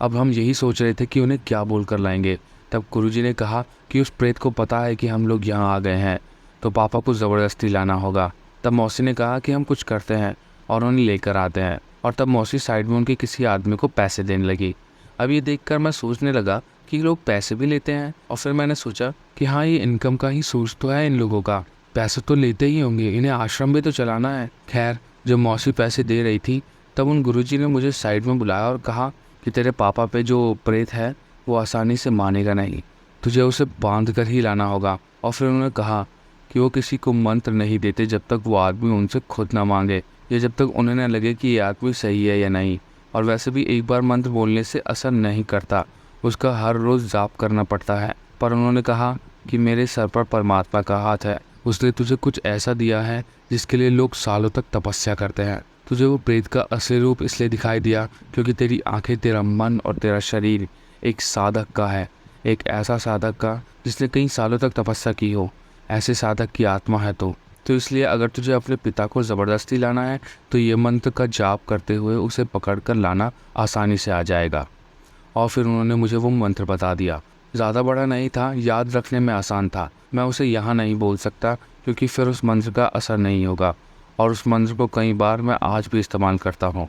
अब हम यही सोच रहे थे कि उन्हें क्या बोल कर लाएंगे। तब गुरुजी ने कहा कि उस प्रेत को पता है कि हम लोग यहाँ आ गए हैं, तो पापा को ज़बरदस्ती लाना होगा। तब मौसी ने कहा कि हम कुछ करते हैं और उन्हें लेकर आते हैं, और तब मौसी साइड में उनके किसी आदमी को पैसे देने लगी। अब ये देखकर मैं सोचने लगा कि लोग पैसे भी लेते हैं, और फिर मैंने सोचा कि हाँ, ये इनकम का ही सोर्स तो है इन लोगों का, पैसे तो लेते ही होंगे, इन्हें आश्रम भी तो चलाना है। खैर, जब मौसी पैसे दे रही थी तब उन गुरुजी ने मुझे साइड में बुलाया और कहा कि तेरे पापा पे जो प्रेत है वो आसानी से मानेगा नहीं, तुझे उसे बांध कर ही लाना होगा। और फिर उन्होंने कहा कि वो किसी को मंत्र नहीं देते जब तक वो आदमी उनसे खुद ना मांगे, या जब तक उन्हें न लगे कि ये आदमी सही है या नहीं। और वैसे भी एक बार मंत्र बोलने से असर नहीं करता, उसका हर रोज़ जाप करना पड़ता है। पर उन्होंने कहा कि मेरे सर पर परमात्मा का हाथ है, उसने तुझे कुछ ऐसा दिया है जिसके लिए लोग सालों तक तपस्या करते हैं। तुझे वो प्रेत का असली रूप इसलिए दिखाई दिया क्योंकि तेरी आंखें, तेरा मन और तेरा शरीर एक साधक का है, एक ऐसा साधक का जिसने कई सालों तक तपस्या की हो, ऐसे साधक की आत्मा है तो इसलिए अगर तुझे अपने पिता को ज़बरदस्ती लाना है तो ये मंत्र का जाप करते हुए उसे पकड़ कर लाना आसानी से आ जाएगा। और फिर उन्होंने मुझे वो मंत्र बता दिया। ज़्यादा बड़ा नहीं था, याद रखने में आसान था। मैं उसे यहाँ नहीं बोल सकता क्योंकि फिर उस मंत्र का असर नहीं होगा, और उस मंत्र को कई बार मैं आज भी इस्तेमाल करता हूँ।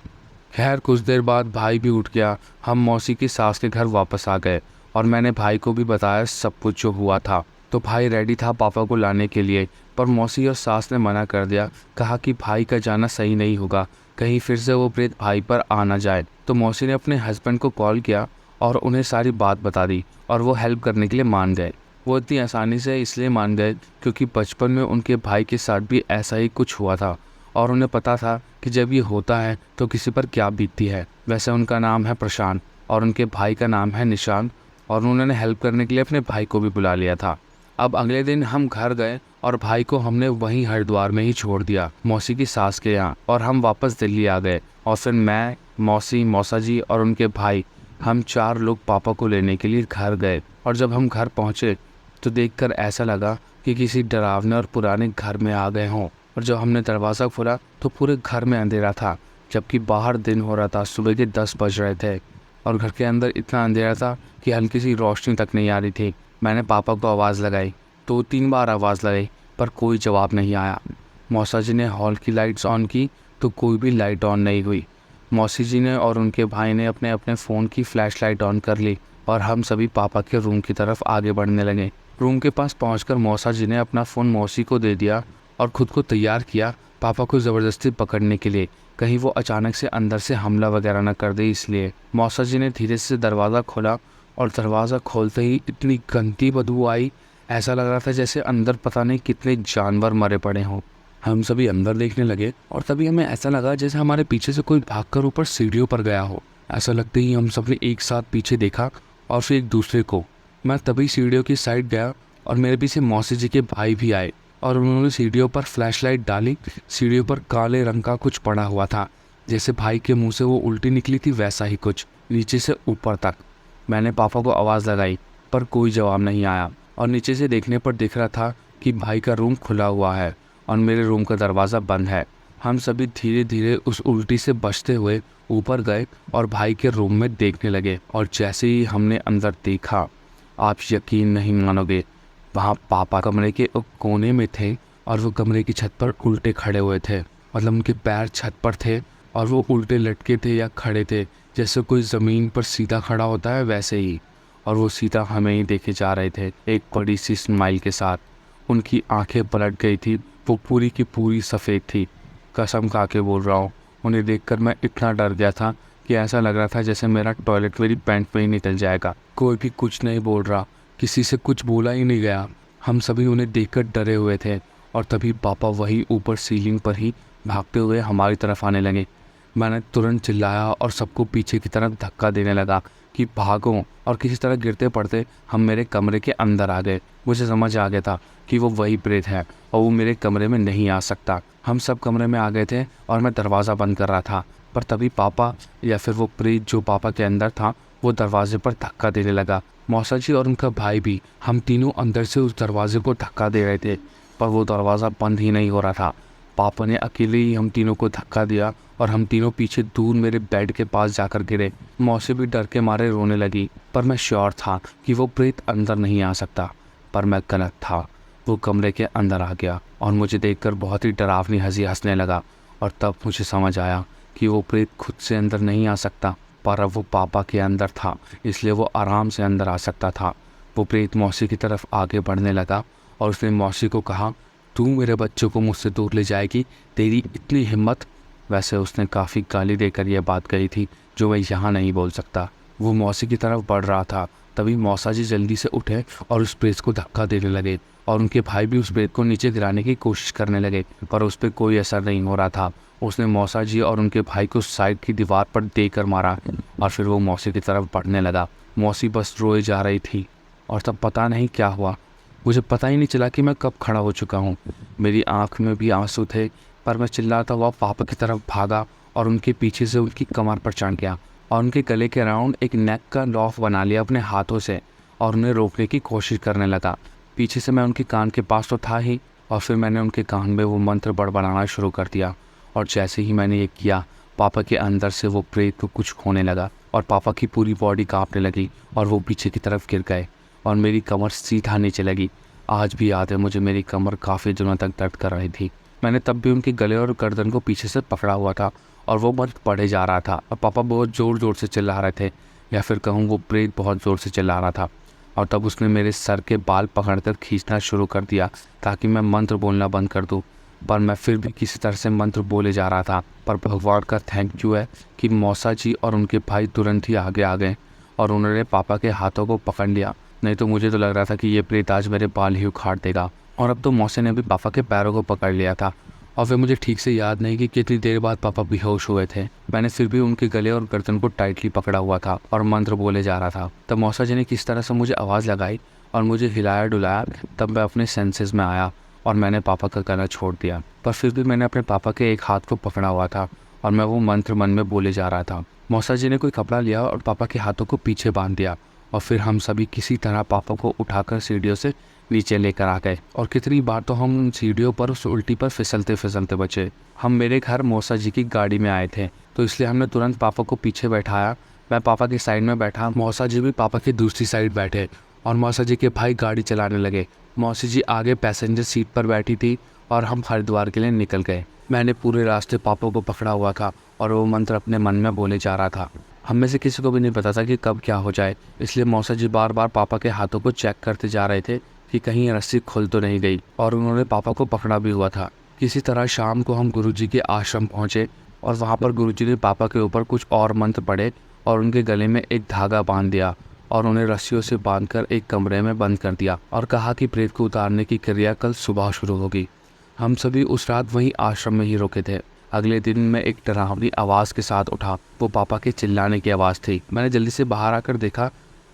खैर, कुछ देर बाद भाई भी उठ गया। हम मौसी की सास के घर वापस आ गए और मैंने भाई को भी बताया सब कुछ जो हुआ था। तो भाई रेडी था पापा को लाने के लिए, पर मौसी और सास ने मना कर दिया। कहा कि भाई का जाना सही नहीं होगा, कहीं फिर से वो प्रेत भाई पर आ ना जाए। तो मौसी ने अपने हस्बैंड को कॉल किया और उन्हें सारी बात बता दी और वो हेल्प करने के लिए मान गए। वो इतनी आसानी से इसलिए मान गए क्योंकि बचपन में उनके भाई के साथ भी ऐसा ही कुछ हुआ था और उन्हें पता था कि जब ये होता है तो किसी पर क्या बीतती है। वैसे उनका नाम है प्रशांत और उनके भाई का नाम है निशांत, और उन्होंने हेल्प करने के लिए अपने भाई को भी बुला लिया था। अब अगले दिन हम घर गए और भाई को हमने वहीं हरिद्वार में ही छोड़ दिया, मौसी की सास के यहाँ, और हम वापस दिल्ली आ गए। और फिर मैं, मौसी, मौसा जी और उनके भाई, हम 4 लोग पापा को लेने के लिए घर गए। और जब हम घर पहुँचे तो देखकर ऐसा लगा कि किसी डरावने और पुराने घर में आ गए हों। और जब हमने दरवाज़ा खोला तो पूरे घर में अंधेरा था, जबकि बाहर दिन हो रहा था। सुबह के 10 बज रहे थे और घर के अंदर इतना अंधेरा था कि हल्की सी रोशनी तक नहीं आ रही थी। मैंने पापा को आवाज़ लगाई, 2-3 बार आवाज़ लगाई पर कोई जवाब नहीं आया। मौसा जी ने हॉल की लाइट्स ऑन की तो कोई भी लाइट ऑन नहीं हुई। मौसी जी ने और उनके भाई ने अपने अपने फ़ोन की फ्लैश लाइट ऑन कर ली और हम सभी पापा के रूम की तरफ आगे बढ़ने लगे। रूम के पास पहुंचकर मौसा जी ने अपना फ़ोन मौसी को दे दिया और ख़ुद को तैयार किया पापा को ज़बरदस्ती पकड़ने के लिए, कहीं वो अचानक से अंदर से हमला वगैरह न कर दे इसलिए। मौसा जी ने धीरे से दरवाज़ा खोला और दरवाज़ा खोलते ही इतनी गंदी बदबू आई, ऐसा लग रहा था जैसे अंदर पता नहीं कितने जानवर मरे पड़े हों। हम सभी अंदर देखने लगे और तभी हमें ऐसा लगा जैसे हमारे पीछे से कोई भागकर ऊपर सीढ़ियों पर गया हो। ऐसा लगते ही हम सबने एक साथ पीछे देखा और फिर एक दूसरे को। मैं तभी सीढ़ियों की साइड गया और मेरे पीछे मौसी जी के भाई भी आए और उन्होंने सीढ़ियों पर फ्लैशलाइट डाली। सीढ़ियों पर काले रंग का कुछ पड़ा हुआ था, जैसे भाई के मुंह से वो उल्टी निकली थी वैसा ही कुछ, नीचे से ऊपर तक। मैंने पापा को आवाज़ लगाई पर कोई जवाब नहीं आया और नीचे से देखने पर दिख रहा था कि भाई का रूम खुला हुआ है और मेरे रूम का दरवाज़ा बंद है। हम सभी धीरे धीरे उस उल्टी से बचते हुए ऊपर गए और भाई के रूम में देखने लगे। और जैसे ही हमने अंदर देखा, आप यकीन नहीं मानोगे, वहाँ पापा कमरे के एक कोने में थे और वो कमरे की छत पर उल्टे खड़े हुए थे। मतलब उनके पैर छत पर थे और वो उल्टे लटके थे या खड़े थे, जैसे कोई ज़मीन पर सीधा खड़ा होता है वैसे ही। और वो सीधा हमें ही देखे जा रहे थे, एक बड़ी सी स्माइल के साथ। उनकी आंखें पलट गई थी, वो पूरी की पूरी सफ़ेद थी। कसम खा के बोल रहा हूँ, उन्हें देखकर मैं इतना डर गया था कि ऐसा लग रहा था जैसे मेरा टॉयलेट मेरी पैंट पे ही निकल जाएगा। कोई भी कुछ नहीं बोल रहा, किसी से कुछ बोला ही नहीं गया। हम सभी उन्हें देखकर डरे हुए थे और तभी पापा वही ऊपर सीलिंग पर ही भागते हुए हमारी तरफ आने लगे। मैंने तुरंत चिल्लाया और सबको पीछे की तरफ धक्का देने लगा कि भागो, और किसी तरह गिरते पड़ते हम मेरे कमरे के अंदर आ गए। मुझे समझ आ गया था कि वो वही प्रेत है और वो मेरे कमरे में नहीं आ सकता। हम सब कमरे में आ गए थे और मैं दरवाज़ा बंद कर रहा था, पर तभी पापा या फिर वो प्रेत जो पापा के अंदर था वो दरवाजे पर धक्का देने लगा। मौसा जी और उनका भाई भी, हम तीनों अंदर से उस दरवाजे को धक्का दे रहे थे पर वो दरवाज़ा बंद ही नहीं हो रहा था। पापा ने अकेले ही हम तीनों को धक्का दिया और हम तीनों पीछे दूर मेरे बेड के पास जाकर गिरे। मौसी भी डर के मारे रोने लगी, पर मैं श्योर था कि वो प्रेत अंदर नहीं आ सकता। पर मैं गलत था, वो कमरे के अंदर आ गया और मुझे देखकर बहुत ही डरावनी हंसी हंसने लगा। और तब मुझे समझ आया कि वो प्रेत खुद से अंदर नहीं आ सकता, पर अब वो पापा के अंदर था, इसलिए वो आराम से अंदर आ सकता था। वो प्रेत मौसी की तरफ आगे बढ़ने लगा और उसने मौसी को कहा, तू मेरे बच्चों को मुझसे दूर ले जाएगी, तेरी इतनी हिम्मत। वैसे उसने काफ़ी गाली देकर यह बात कही थी जो मैं यहाँ नहीं बोल सकता। वो मौसी की तरफ बढ़ रहा था, तभी मौसा जी जल्दी से उठे और उस प्रेत को धक्का देने लगे और उनके भाई भी उस प्रेत को नीचे गिराने की कोशिश करने लगे, पर उस पर कोई असर नहीं हो रहा था। उसने मौसा जी और उनके भाई को साइड की दीवार पर देकर मारा और फिर वो मौसी की तरफ बढ़ने लगा। मौसी बस रोए जा रही थी और तब पता नहीं क्या हुआ, मुझे पता ही नहीं चला कि मैं कब खड़ा हो चुका हूँ। मेरी आँख में भी आंसू थे, पर मैं चिल्लाता हुआ पापा की तरफ भागा और उनके पीछे से उनकी कमर पर चढ़ गया और उनके गले के राउंड एक नेक का लॉफ बना लिया अपने हाथों से और उन्हें रोकने की कोशिश करने लगा। पीछे से मैं उनके कान के पास तो था ही, और फिर मैंने उनके कान में वो मंत्र बड़बड़ाना शुरू कर दिया। और जैसे ही मैंने ये किया, पापा के अंदर से वो प्रेत को कुछ होने लगा और पापा की पूरी बॉडी कांपने लगी और वो पीछे की तरफ गिर गए और मेरी कमर सीधा नीचे लगी। आज भी याद है मुझे, मेरी कमर काफ़ी दिनों तक दर्द कर रही थी। मैंने तब भी उनके गले और गर्दन को पीछे से पकड़ा हुआ था और वो मंत्र पढ़े जा रहा था और पापा बहुत ज़ोर ज़ोर से चिल्ला रहे थे, या फिर कहूँ वो प्रेत बहुत ज़ोर से चिल्ला रहा था। और तब उसने मेरे सर के बाल पकड़कर खींचना शुरू कर दिया ताकि मैं मंत्र बोलना बंद कर दूँ, पर मैं फिर भी किसी तरह से मंत्र बोले जा रहा था। पर भगवान का थैंक यू है कि मौसा जी और उनके भाई तुरंत ही आगे आ गए और उन्होंने पापा के हाथों को पकड़ लिया, नहीं तो मुझे तो लग रहा था कि ये प्रेत आज मेरे बाल ही उखाड़ देगा। और अब तो मौसी ने भी पापा के पैरों को पकड़ लिया था और फिर मुझे ठीक से याद नहीं कि कितनी देर बाद पापा बेहोश हुए थे। मैंने फिर भी उनके गले और गर्दन को टाइटली पकड़ा हुआ था और मंत्र बोले जा रहा था। तब मौसा जी ने किस तरह से मुझे आवाज़ लगाई और मुझे हिलाया डुलाया, तब मैं अपने सेंसेस में आया और मैंने पापा का गला छोड़ दिया। पर फिर भी मैंने अपने पापा के एक हाथ को पकड़ा हुआ था और मैं वो मंत्र मन में बोले जा रहा था। मौसा जी ने कोई कपड़ा लिया और पापा के हाथों को पीछे बांध दिया और फिर हम सभी किसी तरह पापा को उठाकर सीढ़ियों से नीचे लेकर आ गए। और कितनी बार तो हम उन सीढ़ियों पर उस उल्टी पर फिसलते फिसलते बचे। हम मेरे घर मौसा जी की गाड़ी में आए थे, तो इसलिए हमने तुरंत पापा को पीछे बैठाया। मैं पापा की साइड में बैठा, मौसा जी भी पापा की दूसरी साइड बैठे और मौसा जी के भाई गाड़ी चलाने लगे। मौसी जी आगे पैसेंजर सीट पर बैठी थी और हम हरिद्वार के लिए निकल गए। मैंने पूरे रास्ते पापा को पकड़ा हुआ था और वो मंत्र अपने मन में बोले जा रहा था। हम में से किसी को भी नहीं पता था कि कब क्या हो जाए, इसलिए मौसा जी बार बार पापा के हाथों को चेक करते जा रहे थे कि कहीं रस्सी खुल तो नहीं गई, और उन्होंने पापा को पकड़ा भी हुआ था। किसी तरह शाम को हम गुरुजी के आश्रम पहुंचे और वहां पर गुरुजी ने पापा के ऊपर कुछ और मंत्र पढ़े और उनके गले में एक धागा बांध दिया और उन्हें रस्सियों से बांधकर एक कमरे में बंद कर दिया और कहा कि प्रेत को उतारने की क्रिया कल सुबह शुरू होगी। हम सभी उस रात वहीं आश्रम में ही रुके थे। अगले दिन मैं एक डरावनी आवाज़ के साथ उठा। वो पापा के चिल्लाने की आवाज़ थी। मैंने जल्दी से बाहर आकर देखा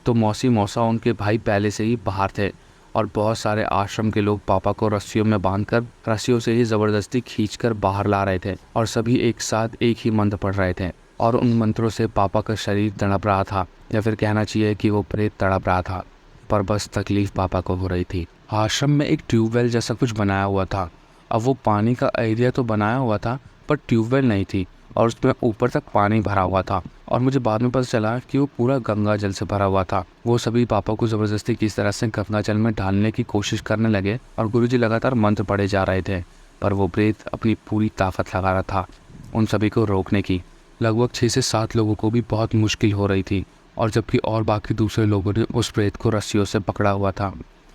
तो मौसी मौसा उनके भाई पहले से ही बाहर थे और बहुत सारे आश्रम के लोग पापा को रस्सियों में बांधकर रस्सियों से ही ज़बरदस्ती खींचकर बाहर ला रहे थे और सभी एक साथ एक ही मंत्र पढ़ रहे थे और उन मंत्रों से पापा का शरीर तड़प रहा था, या फिर कहना चाहिए कि वो प्रेत तड़प रहा था। पर बस तकलीफ पापा को हो रही थी। आश्रम में एक ट्यूबवेल जैसा कुछ बनाया हुआ था। अब वो पानी का एरिया तो बनाया हुआ था पर ट्यूबवेल नहीं थी और उसमें ऊपर तक पानी भरा हुआ था और मुझे बाद में पता चला कि वो पूरा गंगा जल से भरा हुआ था। वो सभी पापा को ज़बरदस्ती किस तरह से गंगा जल में डालने की कोशिश करने लगे और गुरुजी लगातार मंत्र पढ़े जा रहे थे, पर वो प्रेत अपनी पूरी ताकत लगा रहा था उन सभी को रोकने की। लगभग 6 से 7 लोगों को भी बहुत मुश्किल हो रही थी और जबकि और बाकी दूसरे लोगों ने उस प्रेत को रस्सियों से पकड़ा हुआ था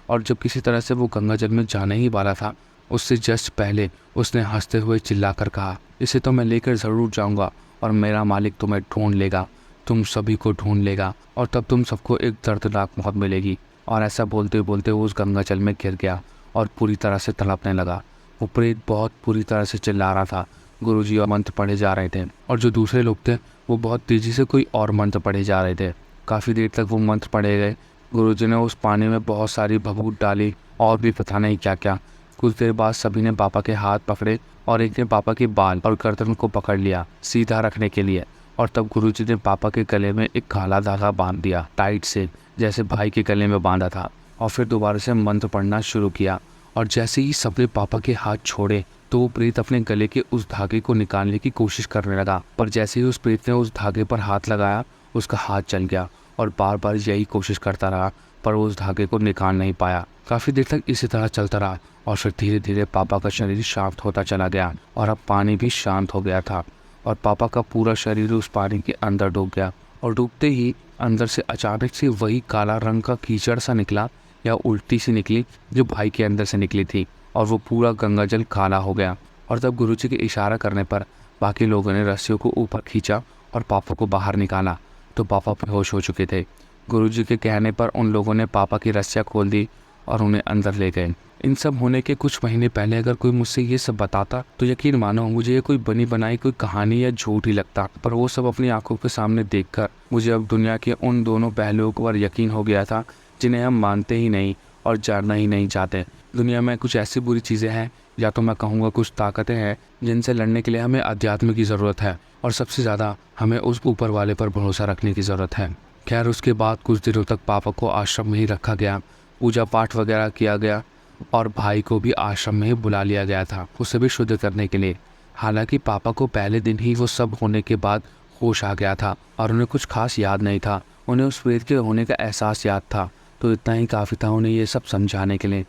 और जब किसी तरह से वो गंगा जल में जाने ही वाला था, उससे जस्ट पहले उसने हंसते हुए चिल्लाकर कहा, इसे तो मैं लेकर ज़रूर जाऊंगा और मेरा मालिक तुम्हें ढूंढ लेगा, तुम सभी को ढूंढ लेगा और तब तुम सबको एक दर्दनाक मौत मिलेगी। और ऐसा बोलते बोलते वो उस गंगा जल में गिर गया और पूरी तरह से तड़पने लगा। वो प्रेत बहुत पूरी तरह से चिल्ला रहा था। गुरुजी और मंत्र पढ़े जा रहे थे और जो दूसरे लोग थे वो बहुत तेज़ी से कोई और मंत्र पढ़े जा रहे थे। काफ़ी देर तक वो मंत्र पढ़े गए। गुरुजी ने उस पानी में बहुत सारी भभूत डाली और भी पता नहीं क्या क्या। कुछ देर बाद सभी ने पापा के हाथ पकड़े और एक ने पापा के बाल और गर्दन को पकड़ लिया सीधा रखने के लिए, और तब गुरुजी ने पापा के गले में एक काला धागा बांध दिया टाइट से, जैसे भाई के गले में बांधा था, और फिर दोबारा से मंत्र पढ़ना शुरू किया। और जैसे ही सबने पापा के हाथ छोड़े तो वो प्रेत अपने गले के उस धागे को निकालने की कोशिश करने लगा, पर जैसे ही उस प्रेत ने उस धागे पर हाथ लगाया उसका हाथ जल गया और बार बार यही कोशिश करता रहा, पर वो उस धागे को निकाल नहीं पाया। काफ़ी देर तक इसी तरह चलता रहा और फिर धीरे धीरे पापा का शरीर शांत होता चला गया और अब पानी भी शांत हो गया था और पापा का पूरा शरीर उस पानी के अंदर डूब गया। और डूबते ही अंदर से अचानक से वही काला रंग का कीचड़ सा निकला या उल्टी सी निकली जो भाई के अंदर से निकली थी और वो पूरा गंगा जल काला हो गया। और तब गुरुजी के इशारा करने पर बाकी लोगों ने रस्सियों को ऊपर खींचा और पापा को बाहर निकाला तो पापा बेहोश हो चुके थे। गुरुजी के कहने पर उन लोगों ने पापा की रस्सियाँ खोल दी और उन्हें अंदर ले गए। इन सब होने के कुछ महीने पहले अगर कोई मुझसे ये सब बताता तो यकीन मानो मुझे ये कोई बनी बनाई कोई कहानी या झूठ ही लगता, पर वो सब अपनी आंखों के सामने देखकर मुझे अब दुनिया के उन दोनों पहलुओं पर यकीन हो गया था जिन्हें हम मानते ही नहीं और जानना ही नहीं चाहते। दुनिया में कुछ ऐसी बुरी चीज़ें हैं, या तो मैं कहूँगा कुछ ताकतें हैं जिनसे लड़ने के लिए हमें अध्यात्म की ज़रूरत है और सबसे ज़्यादा हमें उस ऊपर वाले पर भरोसा रखने की ज़रूरत है। खैर उसके बाद कुछ दिनों तक पापा को आश्रम में ही रखा गया, पूजा पाठ वगैरह किया गया और भाई को भी आश्रम में ही बुला लिया गया था उसे भी शुद्ध करने के लिए। हालांकि पापा को पहले दिन ही वो सब होने के बाद होश आ गया था और उन्हें कुछ खास याद नहीं था। उन्हें उस प्रेत के होने का एहसास याद था, तो इतना ही काफ़ी था उन्हें ये सब समझाने के लिए।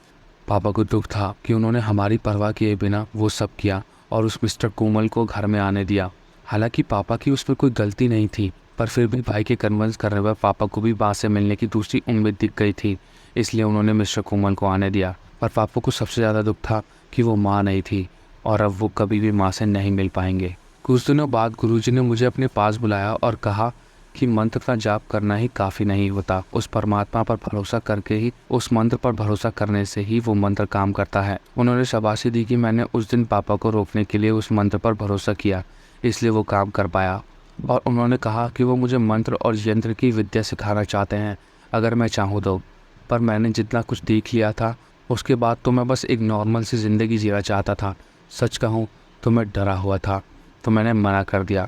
पापा को दुख था कि उन्होंने हमारी परवाह किए बिना वो सब किया और उस मिस्टर कोमल को घर में आने दिया। हालांकि पापा की उसमें कोई गलती नहीं थी, पर फिर भी भाई के कन्विंस करने पर पापा को भी माँ से मिलने की दूसरी उम्मीद दिख गई थी, इसलिए उन्होंने मिस्टर कोमल को आने दिया। पर पापा को सबसे ज़्यादा दुख था कि वो माँ नहीं थी और अब वो कभी भी माँ से नहीं मिल पाएंगे। कुछ दिनों बाद गुरुजी ने मुझे अपने पास बुलाया और कहा कि मंत्र का जाप करना ही काफ़ी नहीं होता, उस परमात्मा पर भरोसा करके ही, उस मंत्र पर भरोसा करने से ही वो मंत्र काम करता है। उन्होंने शाबाशी दी कि मैंने उस दिन पापा को रोकने के लिए उस मंत्र पर भरोसा किया, इसलिए वो काम कर पाया। और उन्होंने कहा कि वो मुझे मंत्र और यंत्र की विद्या सिखाना चाहते हैं अगर मैं चाहूँ तो। पर मैंने जितना कुछ देख लिया था उसके बाद तो मैं बस एक नॉर्मल सी ज़िंदगी जीना चाहता था। सच कहूँ तो मैं डरा हुआ था, तो मैंने मना कर दिया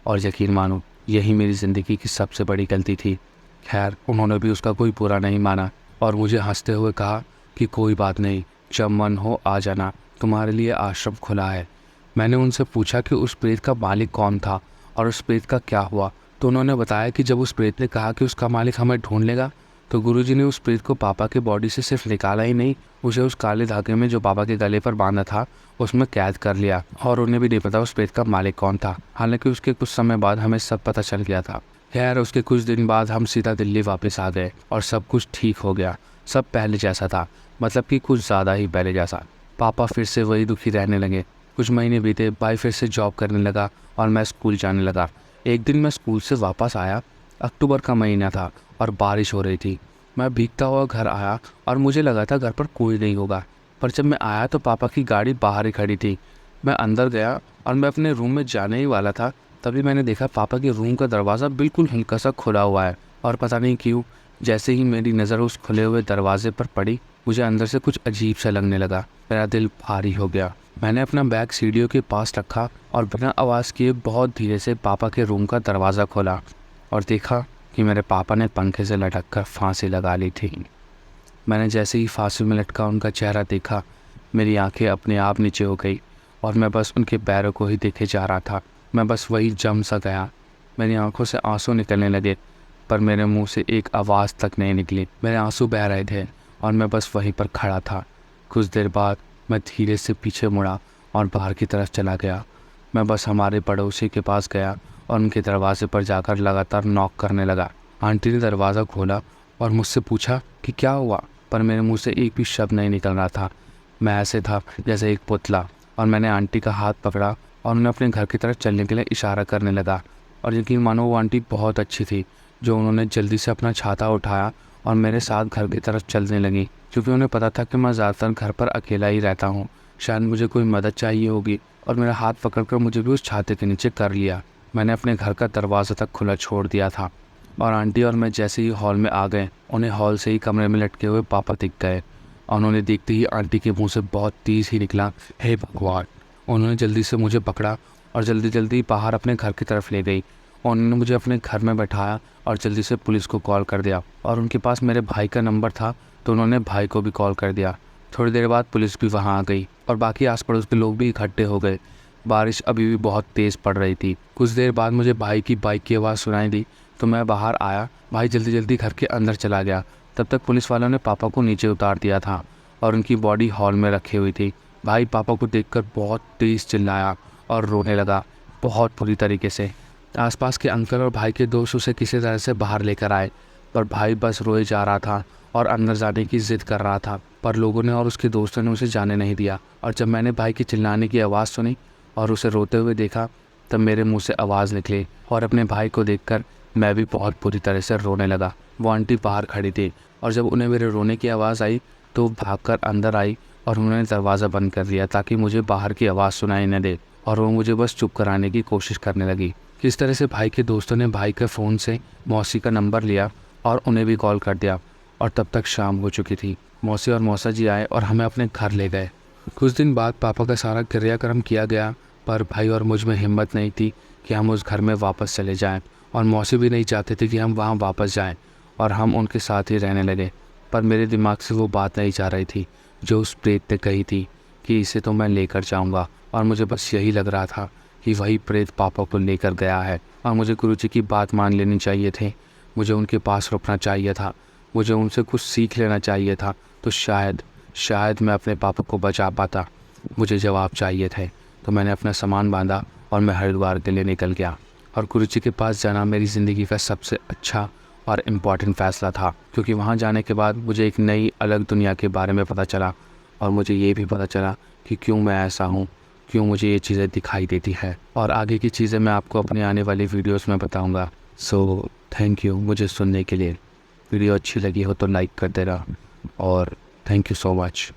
और यकीन मानो यही मेरी ज़िंदगी की सबसे बड़ी गलती थी। खैर उन्होंने भी उसका कोई बुरा नहीं माना और मुझे हंसते हुए कहा कि कोई बात नहीं, जब मन हो आ जाना, तुम्हारे लिए आश्रम खुला है। मैंने उनसे पूछा कि उस प्रेत का मालिक कौन था और उस प्रेत का क्या हुआ, तो उन्होंने बताया कि जब उस प्रेत ने कहा कि उसका मालिक हमें ढूंढ लेगा तो गुरुजी ने उस प्रेत को पापा के बॉडी से सिर्फ निकाला ही नहीं, उसे उस काले धागे में जो पापा के गले पर बांधा था उसमें कैद कर लिया और उन्हें भी नहीं पता उस प्रेत का मालिक कौन था। हालांकि उसके कुछ समय बाद हमें सब पता चल गया था। खैर उसके कुछ दिन बाद हम सीधा दिल्ली वापस आ गए और सब कुछ ठीक हो गया। सब पहले जैसा था, मतलब कि कुछ ज़्यादा ही पहले जैसा। पापा फिर से वही दुखी रहने लगे। कुछ महीने बीते, भाई फिर से जॉब करने लगा और मैं स्कूल जाने लगा। एक दिन मैं स्कूल से वापस आया, अक्टूबर का महीना था और बारिश हो रही थी। मैं भीगता हुआ घर आया और मुझे लगा था घर पर कोई नहीं होगा, पर जब मैं आया तो पापा की गाड़ी बाहर ही खड़ी थी। मैं अंदर गया और मैं अपने रूम में जाने ही वाला था, तभी मैंने देखा पापा के रूम का दरवाज़ा बिल्कुल हल्का सा खुला हुआ है। और पता नहीं क्यों, जैसे ही मेरी नज़र उस खुले हुए दरवाजे पर पड़ी, मुझे अंदर से कुछ अजीब सा लगने लगा। मेरा दिल भारी हो गया। मैंने अपना बैग सीढ़ियों के पास रखा और बिना आवाज़ किए बहुत धीरे से पापा के रूम का दरवाज़ा खोला और देखा कि मेरे पापा ने पंखे से लटक कर फांसी लगा ली थी। मैंने जैसे ही फांसी में लटका उनका चेहरा देखा, मेरी आंखें अपने आप नीचे हो गई और मैं बस उनके पैरों को ही देखे जा रहा था। मैं बस वही जम सा गया। मेरी आंखों से आंसू निकलने लगे, पर मेरे मुंह से एक आवाज़ तक नहीं निकली। मेरे आंसू बह रहे थे और मैं बस वहीं पर खड़ा था। कुछ देर बाद मैं धीरे से पीछे मुड़ा और बाहर की तरफ चला गया। मैं बस हमारे पड़ोसी के पास गया और उनके दरवाजे पर जाकर लगातार नॉक करने लगा। आंटी ने दरवाज़ा खोला और मुझसे पूछा कि क्या हुआ, पर मेरे मुंह से एक भी शब्द नहीं निकल रहा था। मैं ऐसे था जैसे एक पुतला, और मैंने आंटी का हाथ पकड़ा और उन्हें अपने घर की तरफ चलने के लिए इशारा करने लगा। और यकीन मानो वो आंटी बहुत अच्छी थी, जो उन्होंने जल्दी से अपना छाता उठाया और मेरे साथ घर की तरफ चलने लगी, क्योंकि उन्हें पता था कि मैं ज़्यादातर घर पर अकेला ही रहता हूँ। शायद मुझे कोई मदद चाहिए होगी, और मेरा हाथ पकड़कर मुझे भी उस छाते के नीचे कर लिया। मैंने अपने घर का दरवाज़ा तक खुला छोड़ दिया था और आंटी और मैं जैसे ही हॉल में आ गए, उन्हें हॉल से ही कमरे में लटके हुए पापा दिख गए और उन्होंने देखते ही आंटी के मुंह से बहुत तेज़ ही निकला, हे भगवान। उन्होंने जल्दी से मुझे पकड़ा और जल्दी जल्दी बाहर अपने घर की तरफ ले गई। उन्होंने मुझे अपने घर में बैठाया और जल्दी से पुलिस को कॉल कर दिया, और उनके पास मेरे भाई का नंबर था तो उन्होंने भाई को भी कॉल कर दिया। थोड़ी देर बाद पुलिस भी वहाँ आ गई और बाकी आस पड़ोस के लोग भी इकट्ठे हो गए। बारिश अभी भी बहुत तेज़ पड़ रही थी। कुछ देर बाद मुझे भाई की बाइक की आवाज़ सुनाई दी तो मैं बाहर आया। भाई जल्दी जल्दी घर के अंदर चला गया। तब तक पुलिस वालों ने पापा को नीचे उतार दिया था और उनकी बॉडी हॉल में रखी हुई थी। भाई पापा को देखकर बहुत तेज़ चिल्लाया और रोने लगा, बहुत बुरी तरीके से। आसपास के अंकल और भाई के दोस्त उसे किसी तरह से बाहर लेकर आए, पर भाई बस रोए जा रहा था और अंदर जाने की ज़िद कर रहा था, पर लोगों ने और उसके दोस्तों ने उसे जाने नहीं दिया। और जब मैंने भाई की चिल्लाने की आवाज़ सुनी और उसे रोते हुए देखा, तब मेरे मुंह से आवाज़ निकली और अपने भाई को देखकर मैं भी बहुत बुरी तरह से रोने लगा। वो आंटी बाहर खड़ी थी और जब उन्हें मेरे रोने की आवाज़ आई तो भागकर अंदर आई और उन्होंने दरवाज़ा बंद कर दिया ताकि मुझे बाहर की आवाज़ सुनाई न दे, और वो मुझे बस चुप कराने की कोशिश करने लगी। किस तरह से भाई के दोस्तों ने भाई के फ़ोन से मौसी का नंबर लिया और उन्हें भी कॉल कर दिया, और तब तक शाम हो चुकी थी। मौसी और मौसा जी आए और हमें अपने घर ले गए। कुछ दिन बाद पापा का सारा क्रियाक्रम किया गया, पर भाई और मुझ में हिम्मत नहीं थी कि हम उस घर में वापस चले जाएं, और मौसी भी नहीं चाहते थे कि हम वहाँ वापस जाएं और हम उनके साथ ही रहने लगे। पर मेरे दिमाग से वो बात नहीं जा रही थी जो उस प्रेत ने कही थी कि इसे तो मैं लेकर जाऊँगा, और मुझे बस यही लग रहा था कि वही प्रेत पापा को लेकर गया है और मुझे गुरुजी की बात मान लेनी चाहिए थी। मुझे उनके पास रुकना चाहिए था, मुझे उनसे कुछ सीख लेना चाहिए था, तो शायद मैं अपने पापा को बचा पाता। मुझे जवाब चाहिए थे, तो मैंने अपना सामान बांधा और मैं हरिद्वार के लिए निकल गया। और गुरुजी के पास जाना मेरी ज़िंदगी का सबसे अच्छा और इम्पॉर्टेंट फ़ैसला था, क्योंकि वहाँ जाने के बाद मुझे एक नई अलग दुनिया के बारे में पता चला, और मुझे ये भी पता चला कि क्यों मैं ऐसा हूँ, क्यों मुझे ये चीज़ें दिखाई देती है। और आगे की चीज़ें मैं आपको अपनी आने वाली वीडियोस में बताऊँगा। सो थैंक यू मुझे सुनने के लिए। वीडियो अच्छी लगी हो तो लाइक कर देना, और थैंक यू सो मच।